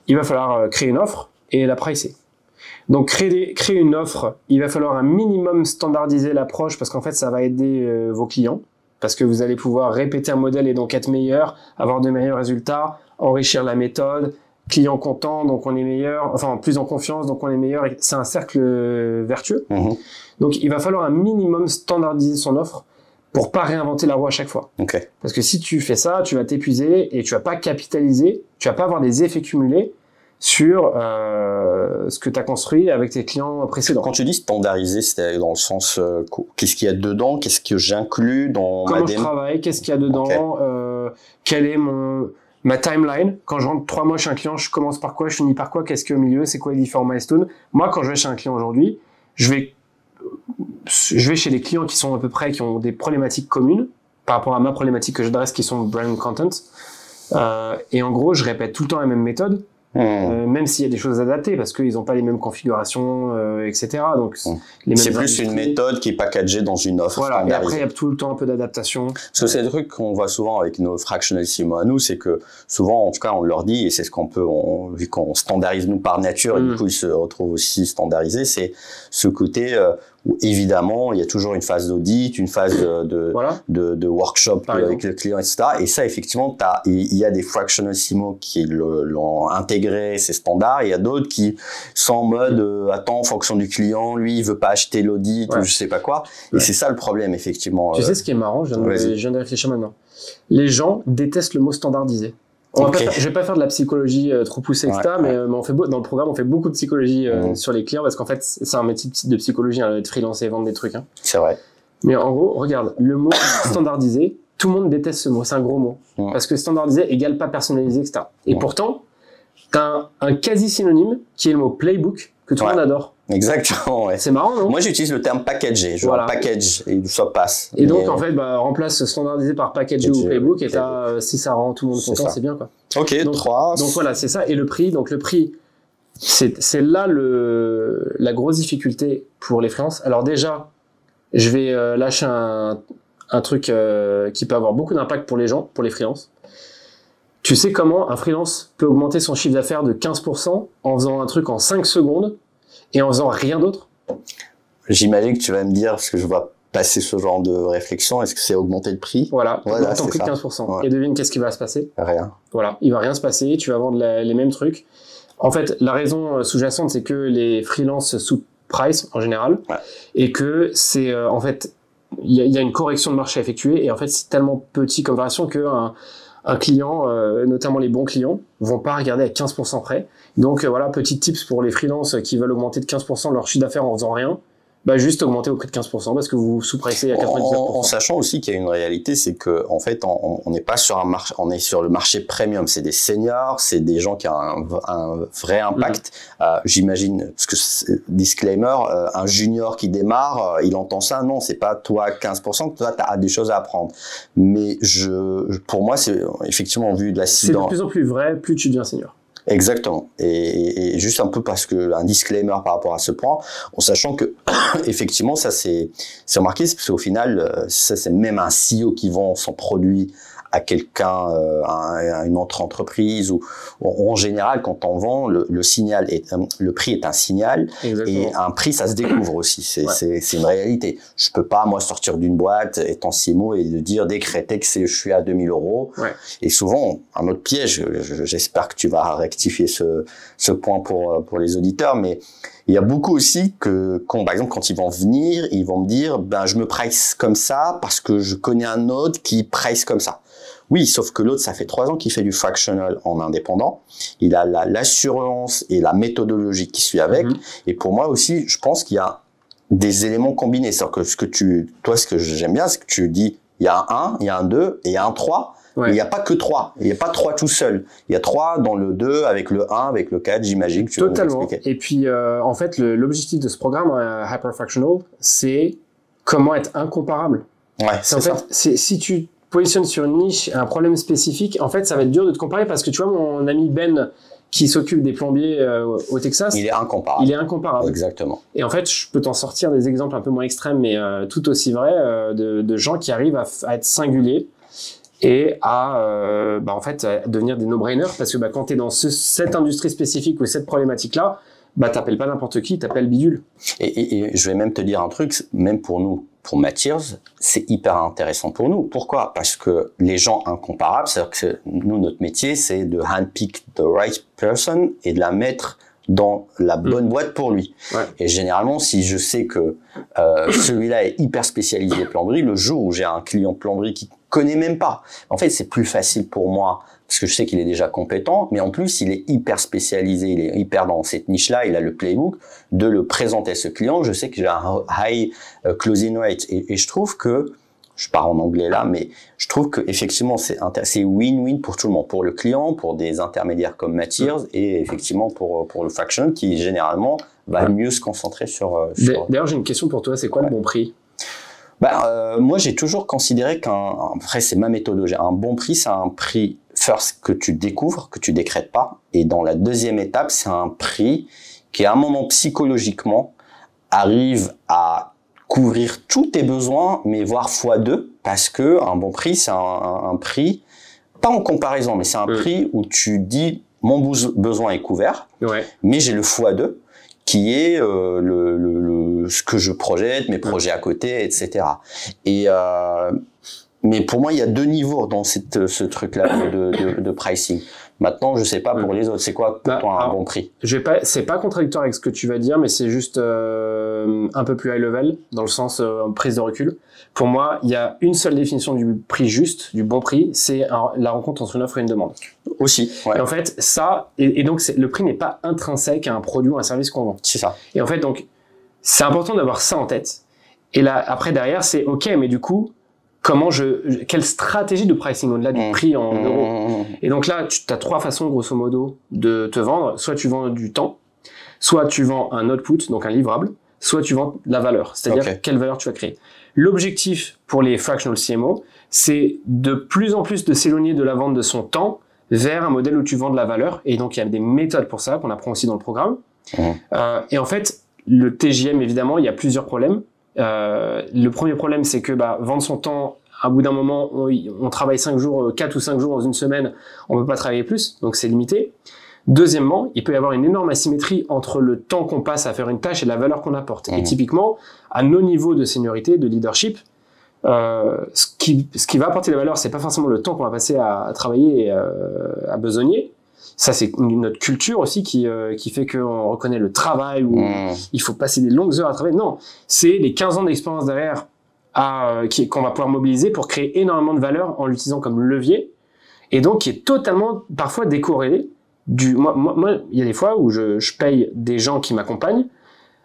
il va falloir créer une offre et la pricer. Donc créer une offre, il va falloir un minimum standardiser l'approche parce qu'en fait ça va aider vos clients, parce que vous allez pouvoir répéter un modèle et donc être meilleur, avoir de meilleurs résultats, enrichir la méthode, client content, donc on est meilleur, enfin plus en confiance, donc on est meilleur, c'est un cercle vertueux. Donc il va falloir un minimum standardiser son offre pour pas réinventer la roue à chaque fois. Parce que si tu fais ça, tu vas t'épuiser et tu vas pas capitaliser, tu vas pas avoir des effets cumulés sur ce que tu as construit avec tes clients précédents. Quand tu dis standardiser, c'est dans le sens qu'est-ce qu'il y a dedans, qu'est-ce que j'inclus dans comment je travaille, qu'est-ce qu'il y a dedans, quelle est ma timeline. Quand je rentre 3 mois chez un client, je commence par quoi, je finis par quoi, qu'est-ce qu'il y a au milieu, c'est quoi les différents milestones. Moi, quand je vais chez un client aujourd'hui, je vais chez des clients qui sont à peu près, qui ont des problématiques communes par rapport à ma problématique que j'adresse, qui sont brand content. Et en gros, je répète tout le temps la même méthode, même s'il y a des choses adaptées, parce qu'ils n'ont pas les mêmes configurations, etc. Donc, c'est plus une méthode qui est packagée dans une offre standardisée. Et après, il y a tout le temps un peu d'adaptation. Parce que c'est le truc qu'on voit souvent avec nos fractional CMO à nous, c'est que souvent, en tout cas, on leur dit, et c'est ce qu'on peut, vu qu'on standarise nous par nature, et du coup, ils se retrouvent aussi standardisés, c'est ce côté où évidemment, il y a toujours une phase d'audit, une phase de workshop avec le client, etc. Et ça, effectivement, il y a des fractional CMO qui l'ont intégré, ces standards, et il y a d'autres qui sont en mode, attends, en fonction du client, lui, il veut pas acheter l'audit, ou je sais pas quoi. Et c'est ça le problème, effectivement. Tu sais ce qui est marrant, je viens de réfléchir maintenant. Les gens détestent le mot standardisé. Je vais pas faire de la psychologie trop poussée, etc. Mais on fait dans le programme, on fait beaucoup de psychologie sur les clients parce qu'en fait, c'est un métier de psychologie, être freelance et vendre des trucs. C'est vrai. Mais en gros, regarde, le mot standardisé, tout le monde déteste ce mot. C'est un gros mot. Parce que standardisé égale pas personnalisé, etc. Et pourtant, t'as un quasi synonyme qui est le mot playbook que tout le monde adore. Exactement, C'est marrant, non? Moi, j'utilise le terme packagé. Je vois package et ça passe. Et donc, en fait, remplace standardisé par packagé ou playbook et si ça rend tout le monde content, c'est bien, quoi. Ok, donc, 3. Donc voilà, c'est ça. Et le prix, c'est là la grosse difficulté pour les freelances. Alors déjà, je vais lâcher un truc qui peut avoir beaucoup d'impact pour les gens, pour les freelances. Tu sais comment un freelance peut augmenter son chiffre d'affaires de 15% en faisant un truc en 5 secondes et en faisant rien d'autre? J'imagine que tu vas me dire, parce que je vois passer ce genre de réflexion, est-ce que c'est augmenter le prix? Voilà, ton prix de 15%. Et devine qu'est-ce qui va se passer? Rien. Voilà, il va rien se passer, tu vas vendre les mêmes trucs. En fait, la raison sous-jacente, c'est que les freelances sous-price en général, et que c'est en fait, il y a une correction de marché à effectuer, et en fait, c'est tellement petit comme variation que un client, notamment les bons clients, vont pas regarder à 15% près. Donc voilà, petit tips pour les freelances qui veulent augmenter de 15% leur chiffre d'affaires en faisant rien. Juste augmenter au prix de 15% parce que vous sous-pricez à 99%. En sachant aussi qu'il y a une réalité, c'est que en fait, on n'est pas sur un marché, on est sur le marché premium. C'est des seniors, c'est des gens qui ont un vrai impact. J'imagine, parce que disclaimer, un junior qui démarre, il entend ça, non, c'est pas toi 15%, toi t'as des choses à apprendre. Mais pour moi, c'est effectivement vu de la c'est de plus en plus vrai, plus tu deviens senior. Exactement. Et juste un peu parce que un disclaimer par rapport à ce point, en sachant que effectivement ça c'est remarqué, parce qu'au final ça c'est même un CEO qui vend son produit à quelqu'un, à une autre entreprise, ou en général quand on vend, le prix est un signal. Exactement. Et un prix ça se découvre aussi. C'est une réalité. Je peux pas moi sortir d'une boîte étant CMO et de dire décréter que je suis à 2000 €. Et souvent un autre piège. J'espère que tu vas rectifier ce point pour les auditeurs, mais il y a beaucoup aussi par exemple, quand ils vont venir, ils vont me dire, je me price comme ça parce que je connais un autre qui price comme ça. Oui, sauf que l'autre, ça fait 3 ans qu'il fait du fractional en indépendant. Il a l'assurance et la méthodologie qui suit avec. Et pour moi aussi, je pense qu'il y a des éléments combinés. C'est-à-dire que ce que j'aime bien, c'est que tu dis, il y a un 1, il y a un 2 et il y a un 3. Il n'y a pas que 3. Il n'y a pas 3 tout seul. Il y a 3 dans le 2, avec le 1, avec le 4, j'imagine que tu vas nous expliquer. Et puis, en fait, l'objectif de ce programme, Hyper Fractional, c'est comment être incomparable. C'est ça. Si tu positionnes sur une niche, un problème spécifique, en fait, ça va être dur de te comparer parce que tu vois, mon ami Ben, qui s'occupe des plombiers au Texas, il est incomparable. Il est incomparable. Exactement. Et en fait, je peux t'en sortir des exemples un peu moins extrêmes, mais tout aussi vrais, de gens qui arrivent à être singuliers et à en fait à devenir des no-brainers, parce que quand tu es dans cette industrie spécifique ou cette problématique-là, t'appelles pas n'importe qui, t'appelles bidule. Et je vais même te dire un truc, même pour nous, pour Matthias, c'est hyper intéressant pour nous. Pourquoi? Parce que les gens incomparables, c'est-à-dire que nous, notre métier, c'est de handpick the right person et de la mettre dans la bonne boîte pour lui. Ouais. Et généralement, si je sais que celui-là est hyper spécialisé plomberie, le jour où j'ai un client plomberie qui connaît même pas, en fait, c'est plus facile pour moi parce que je sais qu'il est déjà compétent, mais en plus, il est hyper spécialisé, il est hyper dans cette niche-là, il a le playbook, de le présenter à ce client. Je sais que j'ai un high closing rate. Et je trouve que, je pars en anglais là, mais je trouve que effectivement c'est win-win pour tout le monde, pour le client, pour des intermédiaires comme Matthias et effectivement pour le fractional qui généralement va mieux se concentrer sur. D'ailleurs, j'ai une question pour toi. C'est quoi le bon prix? Moi, j'ai toujours considéré après c'est ma méthodologie. Un bon prix, c'est un prix first que tu découvres, que tu décrètes pas, et dans la deuxième étape, c'est un prix qui à un moment psychologiquement arrive à couvrir tous tes besoins, mais voire x2, parce que un bon prix, c'est un prix, pas en comparaison, mais c'est un prix où tu dis mon besoin est couvert, mais j'ai le x2 qui est ce que je projette, mes projets à côté, etc. Mais pour moi, il y a deux niveaux dans ce truc-là de pricing. Maintenant, je sais pas pour les autres. C'est quoi pour toi un bon prix? C'est pas contradictoire avec ce que tu vas dire, mais c'est juste un peu plus high level, dans le sens prise de recul. Pour moi, il y a une seule définition du prix juste, du bon prix, c'est la rencontre entre une offre et une demande. Aussi. Ouais. Et en fait, ça, et donc le prix n'est pas intrinsèque à un produit ou un service qu'on vend. C'est ça. Et en fait, donc, c'est important d'avoir ça en tête. Et là, après, derrière, c'est OK, mais du coup, quelle stratégie de pricing au-delà du prix en euros? Et donc là, tu as trois façons, grosso modo, de te vendre. Soit tu vends du temps, soit tu vends un output, donc un livrable, soit tu vends la valeur, c'est-à-dire quelle valeur tu vas créer. L'objectif pour les fractional CMO, c'est de plus en plus de s'éloigner de la vente de son temps vers un modèle où tu vends de la valeur. Et donc, il y a des méthodes pour ça qu'on apprend aussi dans le programme. Et en fait, le TJM, évidemment, il y a plusieurs problèmes. Le premier problème, c'est que vendre son temps, à bout d'un moment, on travaille 4 ou 5 jours dans une semaine, on peut pas travailler plus, donc c'est limité. Deuxièmement, il peut y avoir une énorme asymétrie entre le temps qu'on passe à faire une tâche et la valeur qu'on apporte. Et typiquement, à nos niveaux de seniorité, de leadership, ce qui va apporter la valeur, c'est pas forcément le temps qu'on va passer à travailler et à besogner. Ça, c'est notre culture aussi qui fait qu'on reconnaît le travail où il faut passer des longues heures à travailler. Non, c'est les 15 ans d'expérience derrière qu'on va pouvoir mobiliser pour créer énormément de valeur en l'utilisant comme levier, et donc qui est totalement parfois décorrélé moi, il y a des fois où je paye des gens qui m'accompagnent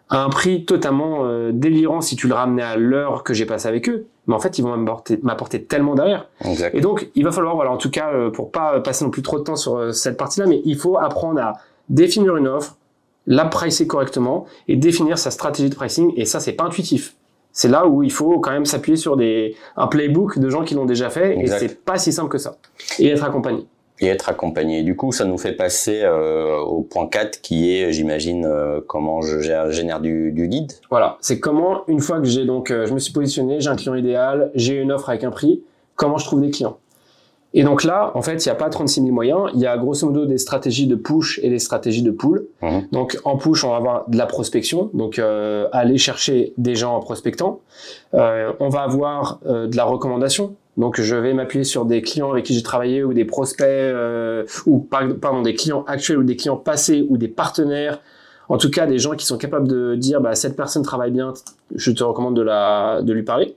à un prix totalement délirant si tu le ramenais à l'heure que j'ai passé avec eux, mais en fait ils vont m'apporter tellement derrière. Exact. Et donc il va falloir, en tout cas pour pas passer non plus trop de temps sur cette partie-là, mais il faut apprendre à définir une offre, la pricer correctement et définir sa stratégie de pricing, et ça c'est pas intuitif. C'est là où il faut quand même s'appuyer sur un playbook de gens qui l'ont déjà fait. Exact. Et c'est pas si simple que ça. Et être accompagné. Du coup, ça nous fait passer au point 4 qui est, j'imagine, comment je génère du lead. Voilà, c'est comment, une fois que je me suis positionné, j'ai un client idéal, j'ai une offre avec un prix, comment je trouve des clients. Et donc là, en fait, il n'y a pas 36 000 moyens, il y a grosso modo des stratégies de push et des stratégies de pull. Donc en push, on va avoir de la prospection, donc aller chercher des gens en prospectant. On va avoir de la recommandation. Donc, je vais m'appuyer sur des clients avec qui j'ai travaillé ou des prospects, des clients actuels ou des clients passés ou des partenaires. En tout cas, des gens qui sont capables de dire, cette personne travaille bien, je te recommande de lui parler.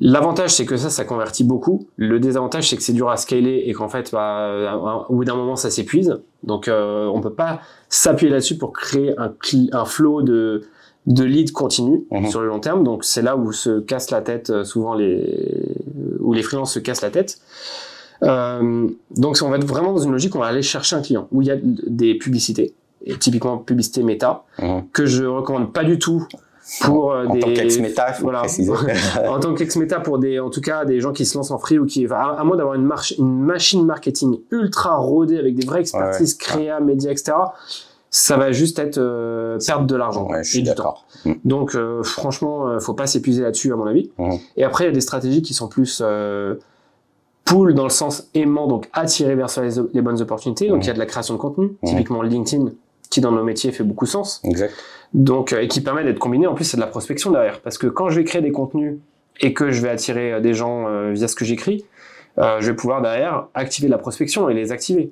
L'avantage, c'est que ça convertit beaucoup. Le désavantage, c'est que c'est dur à scaler et qu'en fait, au bout d'un moment, ça s'épuise. Donc, on peut pas s'appuyer là-dessus pour créer un flow de leads continu sur le long terme. Donc, c'est là où se casse la tête souvent où les freelances se cassent la tête. Donc, on va être vraiment dans une logique où on va aller chercher un client où il y a des publicités, et typiquement publicité méta, que je recommande pas du tout pour en tant qu'ex-méta, il faut préciser. En tant qu'ex-méta pour en tout cas des gens qui se lancent en free ou à moins d'avoir une machine marketing ultra rodée avec des vraies expertises, créa, médias, etc. Ça va juste être perdre de l'argent. Ouais, je suis d'accord. Donc franchement, faut pas s'épuiser là-dessus à mon avis. Et après il y a des stratégies qui sont plus pull dans le sens aimant, donc attirer vers soi les bonnes opportunités. Donc il y a de la création de contenu, typiquement LinkedIn, qui dans nos métiers fait beaucoup sens. Exact. Donc, et qui permet d'être combiné. En plus, c'est de la prospection derrière. Parce que quand je vais créer des contenus et que je vais attirer des gens via ce que j'écris, je vais pouvoir derrière activer la prospection et les activer.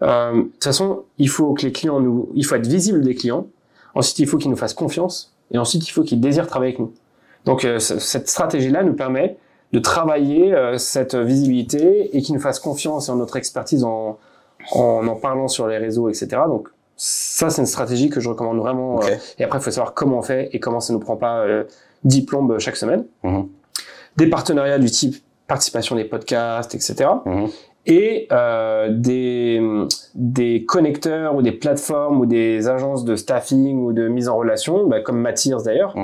De toute façon, il faut que les clients il faut être visible des clients. Ensuite, il faut qu'ils nous fassent confiance. Et ensuite, il faut qu'ils désirent travailler avec nous. Donc, cette stratégie-là nous permet de travailler cette visibilité et qu'ils nous fassent confiance en notre expertise en parlant sur les réseaux, etc. Donc, ça, c'est une stratégie que je recommande vraiment. Et après, il faut savoir comment on fait et comment ça nous prend pas 10 plombes chaque semaine. Des partenariats du type participation des podcasts, etc. Et des connecteurs ou des plateformes ou des agences de staffing ou de mise en relation, comme Matthias d'ailleurs,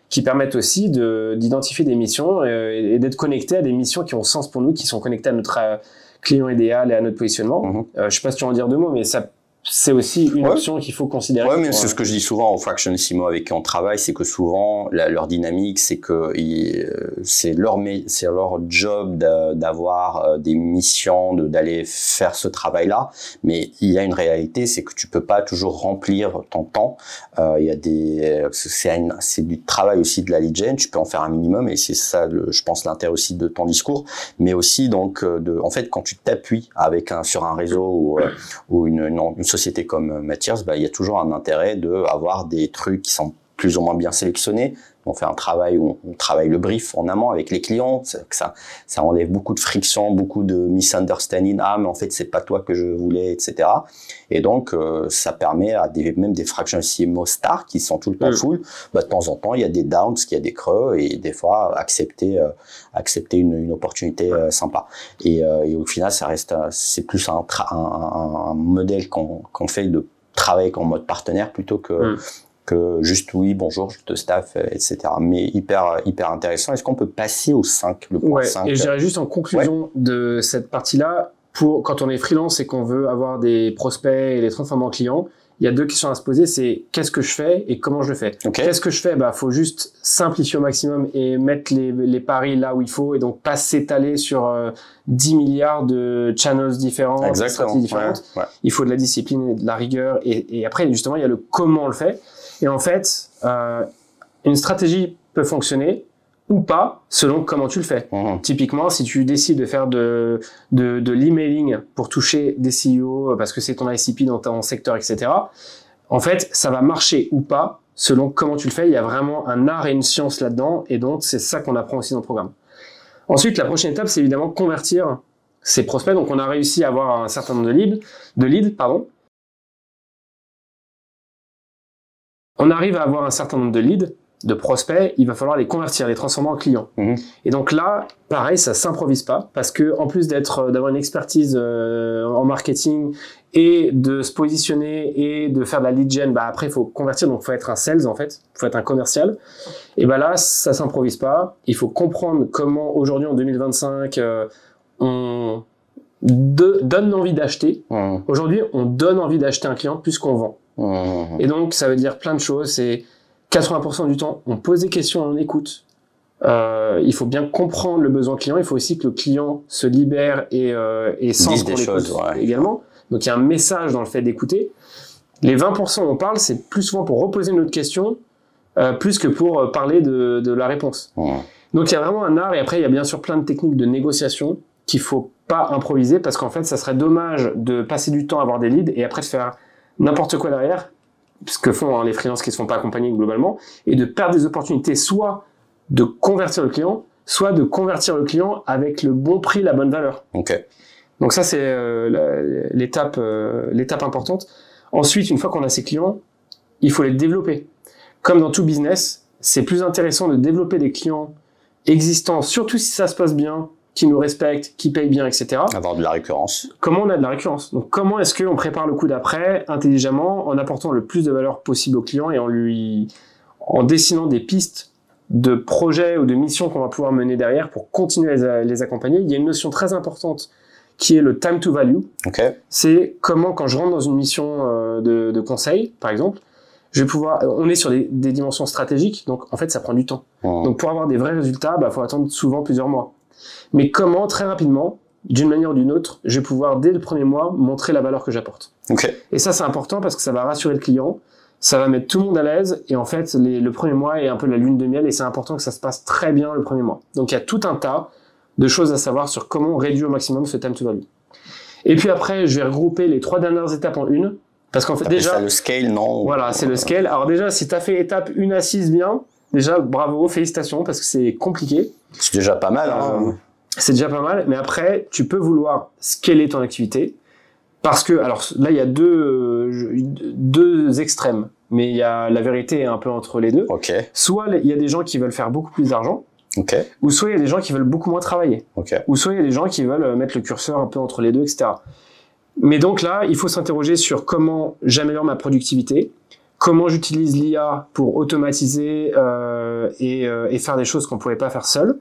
qui permettent aussi d'identifier des missions et d'être connectés à des missions qui ont sens pour nous, qui sont connectées à notre client idéal et à notre positionnement. Je sais pas si tu vas en dire 2 mots, mais c'est aussi une option qu'il faut considérer. Ouais, mais c'est ce que je dis souvent aux Fractionissimo avec qui on travaille, c'est que souvent leur dynamique, c'est que c'est leur job d'avoir des missions, d'aller faire ce travail-là. Mais il y a une réalité, c'est que tu peux pas toujours remplir ton temps. Il y a c'est du travail aussi de la lead gen. Tu peux en faire un minimum et c'est ça, je pense, l'intérêt aussi de ton discours. Mais aussi donc en fait, quand tu t'appuies sur un réseau ou une société comme Matthias, il y a toujours un intérêt d'avoir des trucs qui sont plus ou moins bien sélectionnés. On fait un travail où on travaille le brief en amont avec les clients, ça enlève beaucoup de friction, beaucoup de misunderstanding. Ah, mais en fait, c'est pas toi que je voulais, etc. Et donc, ça permet à même des Fractionissimo stars qui sont tout le temps full. De temps en temps, il y a des downs, il y a des creux, et des fois, accepter une opportunité sympa. Et au final, c'est plus un modèle qu'on fait de travailler en mode partenaire plutôt que juste oui, bonjour, je te staff, etc. Mais hyper intéressant. Est-ce qu'on peut passer au 5, le point 5? Et je dirais juste en conclusion de cette partie-là, quand on est freelance et qu'on veut avoir des prospects et les transformer en clients, il y a 2 questions à se poser, c'est qu'est-ce que je fais et comment je le fais. Qu'est-ce que je fais? Faut juste simplifier au maximum et mettre les paris là où il faut et donc pas s'étaler sur 10 milliards de channels différents, de stratégies différentes. Il faut de la discipline et de la rigueur et après, justement, il y a le comment on le fait. Et en fait, une stratégie peut fonctionner ou pas selon comment tu le fais. Typiquement, si tu décides de faire de l'emailing pour toucher des CEO parce que c'est ton ICP dans ton secteur, etc., en fait, ça va marcher ou pas selon comment tu le fais. Il y a vraiment un art et une science là-dedans et donc c'est ça qu'on apprend aussi dans le programme. Ensuite, la prochaine étape, c'est évidemment convertir ces prospects. Donc, on a réussi à avoir un certain nombre de leads. On arrive à avoir un certain nombre de leads, de prospects, il va falloir les convertir, les transformer en clients. Et donc là, pareil, ça s'improvise pas, parce que en plus d'avoir une expertise en marketing et de se positionner et de faire de la lead gen, après il faut convertir, donc il faut être un sales en fait, il faut être un commercial. Et là, ça s'improvise pas. Il faut comprendre comment aujourd'hui en 2025 on donne envie d'acheter. Aujourd'hui, on donne envie d'acheter un client plus qu'on vend. Et donc, ça veut dire plein de choses. C'est 80% du temps, on pose des questions, on écoute. Il faut bien comprendre le besoin client. Il faut aussi que le client se libère et sente qu'on l'écoute également. Donc, il y a un message dans le fait d'écouter. Les 20% où on parle, c'est plus souvent pour reposer une autre question, plus que pour parler de la réponse. Donc, il y a vraiment un art. Et après, il y a bien sûr plein de techniques de négociation qu'il faut pas improviser parce qu'en fait, ça serait dommage de passer du temps à avoir des leads et après de faire n'importe quoi derrière, ce que font les freelances qui ne se font pas accompagner globalement, et de perdre des opportunités, soit de convertir le client, soit de convertir le client avec le bon prix, la bonne valeur. Donc ça, c'est l'étape importante. Ensuite, une fois qu'on a ces clients, il faut les développer. Comme dans tout business, c'est plus intéressant de développer des clients existants, surtout si ça se passe bien, qui nous respectent, qui payent bien, etc. Avoir de la récurrence. Comment on a de la récurrence? Donc, comment est-ce qu'on prépare le coup d'après intelligemment en apportant le plus de valeur possible au client et en dessinant des pistes de projets ou de missions qu'on va pouvoir mener derrière pour continuer à les accompagner. Il y a une notion très importante qui est le time to value. Okay. C'est comment, quand je rentre dans une mission de conseil, par exemple, je vais pouvoir. On est sur des dimensions stratégiques, donc en fait, ça prend du temps. Donc pour avoir des vrais résultats, faut attendre souvent plusieurs mois. Mais comment, très rapidement, d'une manière ou d'une autre, je vais pouvoir, dès le premier mois, montrer la valeur que j'apporte. Okay. Et ça, c'est important parce que ça va rassurer le client, ça va mettre tout le monde à l'aise, et en fait, le premier mois est un peu la lune de miel, et c'est important que ça se passe très bien le premier mois. Donc il y a tout un tas de choses à savoir sur comment réduire au maximum ce time to value. Et puis après, je vais regrouper les 3 dernières étapes en une, parce qu'en fait déjà... ça le scale, non? Voilà, c'est le scale. Alors déjà, si tu as fait étape 1 à 6 bien, déjà, bravo, félicitations, parce que c'est compliqué. C'est déjà pas mal, hein. C'est déjà pas mal, mais après, tu peux vouloir scaler ton activité, parce que, alors là, il y a deux extrêmes, mais il y a la vérité est un peu entre les deux. Okay. Soit il y a des gens qui veulent faire beaucoup plus d'argent, okay. Ou soit il y a des gens qui veulent beaucoup moins travailler, okay. Ou soit il y a des gens qui veulent mettre le curseur un peu entre les deux, etc. Mais donc là, il faut s'interroger sur comment j'améliore ma productivité, comment j'utilise l'IA pour automatiser et faire des choses qu'on ne pouvait pas faire seul,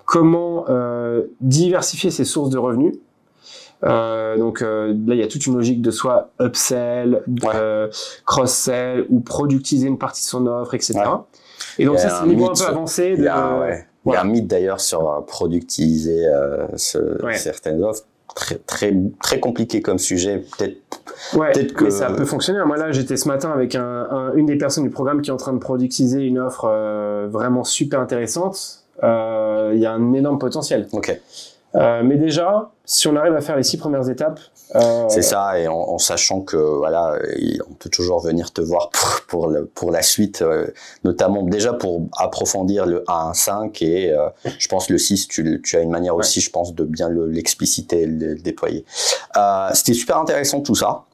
comment diversifier ses sources de revenus. Donc là, il y a toute une logique de soit upsell, cross-sell ou productiser une partie de son offre, etc. Ouais. Et donc ça, c'est un niveau un peu avancé. Il y a un mythe d'ailleurs sur productiser certaines offres. Très compliqué comme sujet, peut-être que... mais ça peut fonctionner. Moi là, j'étais ce matin avec une des personnes du programme qui est en train de productiser une offre vraiment super intéressante. Il y a un énorme potentiel. Okay. Mais déjà, si on arrive à faire les 6 premières étapes... C'est ça, et en sachant que voilà, on peut toujours venir te voir pour la suite, notamment déjà pour approfondir le 1 à 5 et je pense le 6, tu as une manière aussi, je pense, de bien l'expliciter et le déployer. C'était super intéressant tout ça.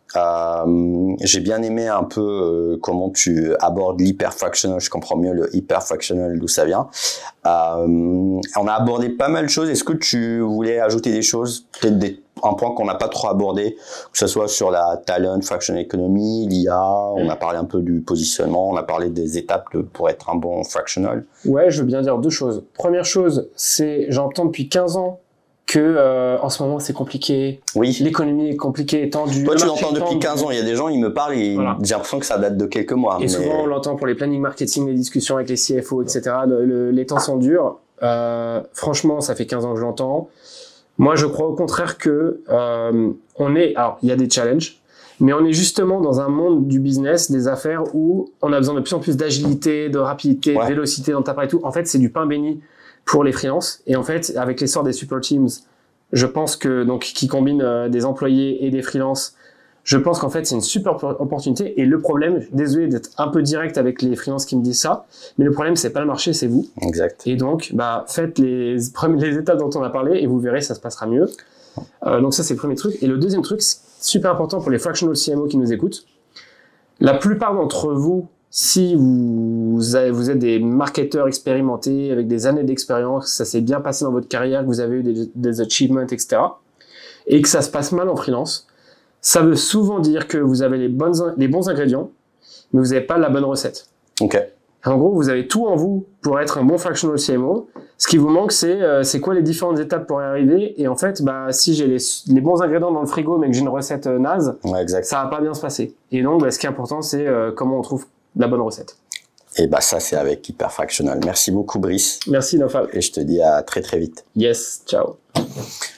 J'ai bien aimé un peu comment tu abordes l'hyperfractional. Je comprends mieux le hyperfractional, d'où ça vient. On a abordé pas mal de choses. Est-ce que tu voulais ajouter des choses, peut-être un point qu'on n'a pas trop abordé, que ce soit sur la talent, fractional economy, l'IA, on a parlé un peu du positionnement, on a parlé des étapes pour être un bon fractional. Ouais, je veux bien dire 2 choses. Première chose, c'est, j'entends depuis 15 ans que en ce moment c'est compliqué, oui. L'économie est compliquée, tendue. Toi tu l'entends depuis 15 ans, il y a des gens, ils me parlent et j'ai l'impression que ça date de quelques mois. Et souvent on l'entend pour les planning marketing, les discussions avec les CFO, etc. Les temps sont durs. Franchement, ça fait 15 ans que je l'entends. Moi je crois au contraire que alors il y a des challenges, mais on est justement dans un monde du business, des affaires où on a besoin de plus en plus d'agilité, de rapidité, de vélocité dans ta part et tout. En fait, c'est du pain béni pour les freelances. Et en fait, avec l'essor des super teams, je pense que, donc, qui combinent des employés et des freelances, je pense qu'en fait, c'est une super opportunité. Et le problème, désolé d'être un peu direct avec les freelances qui me disent ça, mais le problème, c'est pas le marché, c'est vous. Exact. Et donc, faites les étapes dont on a parlé et vous verrez, ça se passera mieux. Donc ça, c'est le premier truc. Et le deuxième truc, c'est super important pour les fractional CMO qui nous écoutent. La plupart d'entre vous, si vous êtes des marketeurs expérimentés avec des années d'expérience, ça s'est bien passé dans votre carrière, que vous avez eu des achievements, etc., et que ça se passe mal en freelance, ça veut souvent dire que vous avez les bons ingrédients, mais vous n'avez pas la bonne recette. Ok. En gros, vous avez tout en vous pour être un bon fractional CMO. Ce qui vous manque, c'est quoi les différentes étapes pour y arriver. Et en fait, si j'ai les bons ingrédients dans le frigo, mais que j'ai une recette naze, ça va pas bien se passer. Et donc, ce qui est important, c'est comment on trouve la bonne recette. Et ça, c'est avec Hyperfractional. Merci beaucoup, Brice. Merci, Nofal. Et je te dis à très, très vite. Yes, ciao.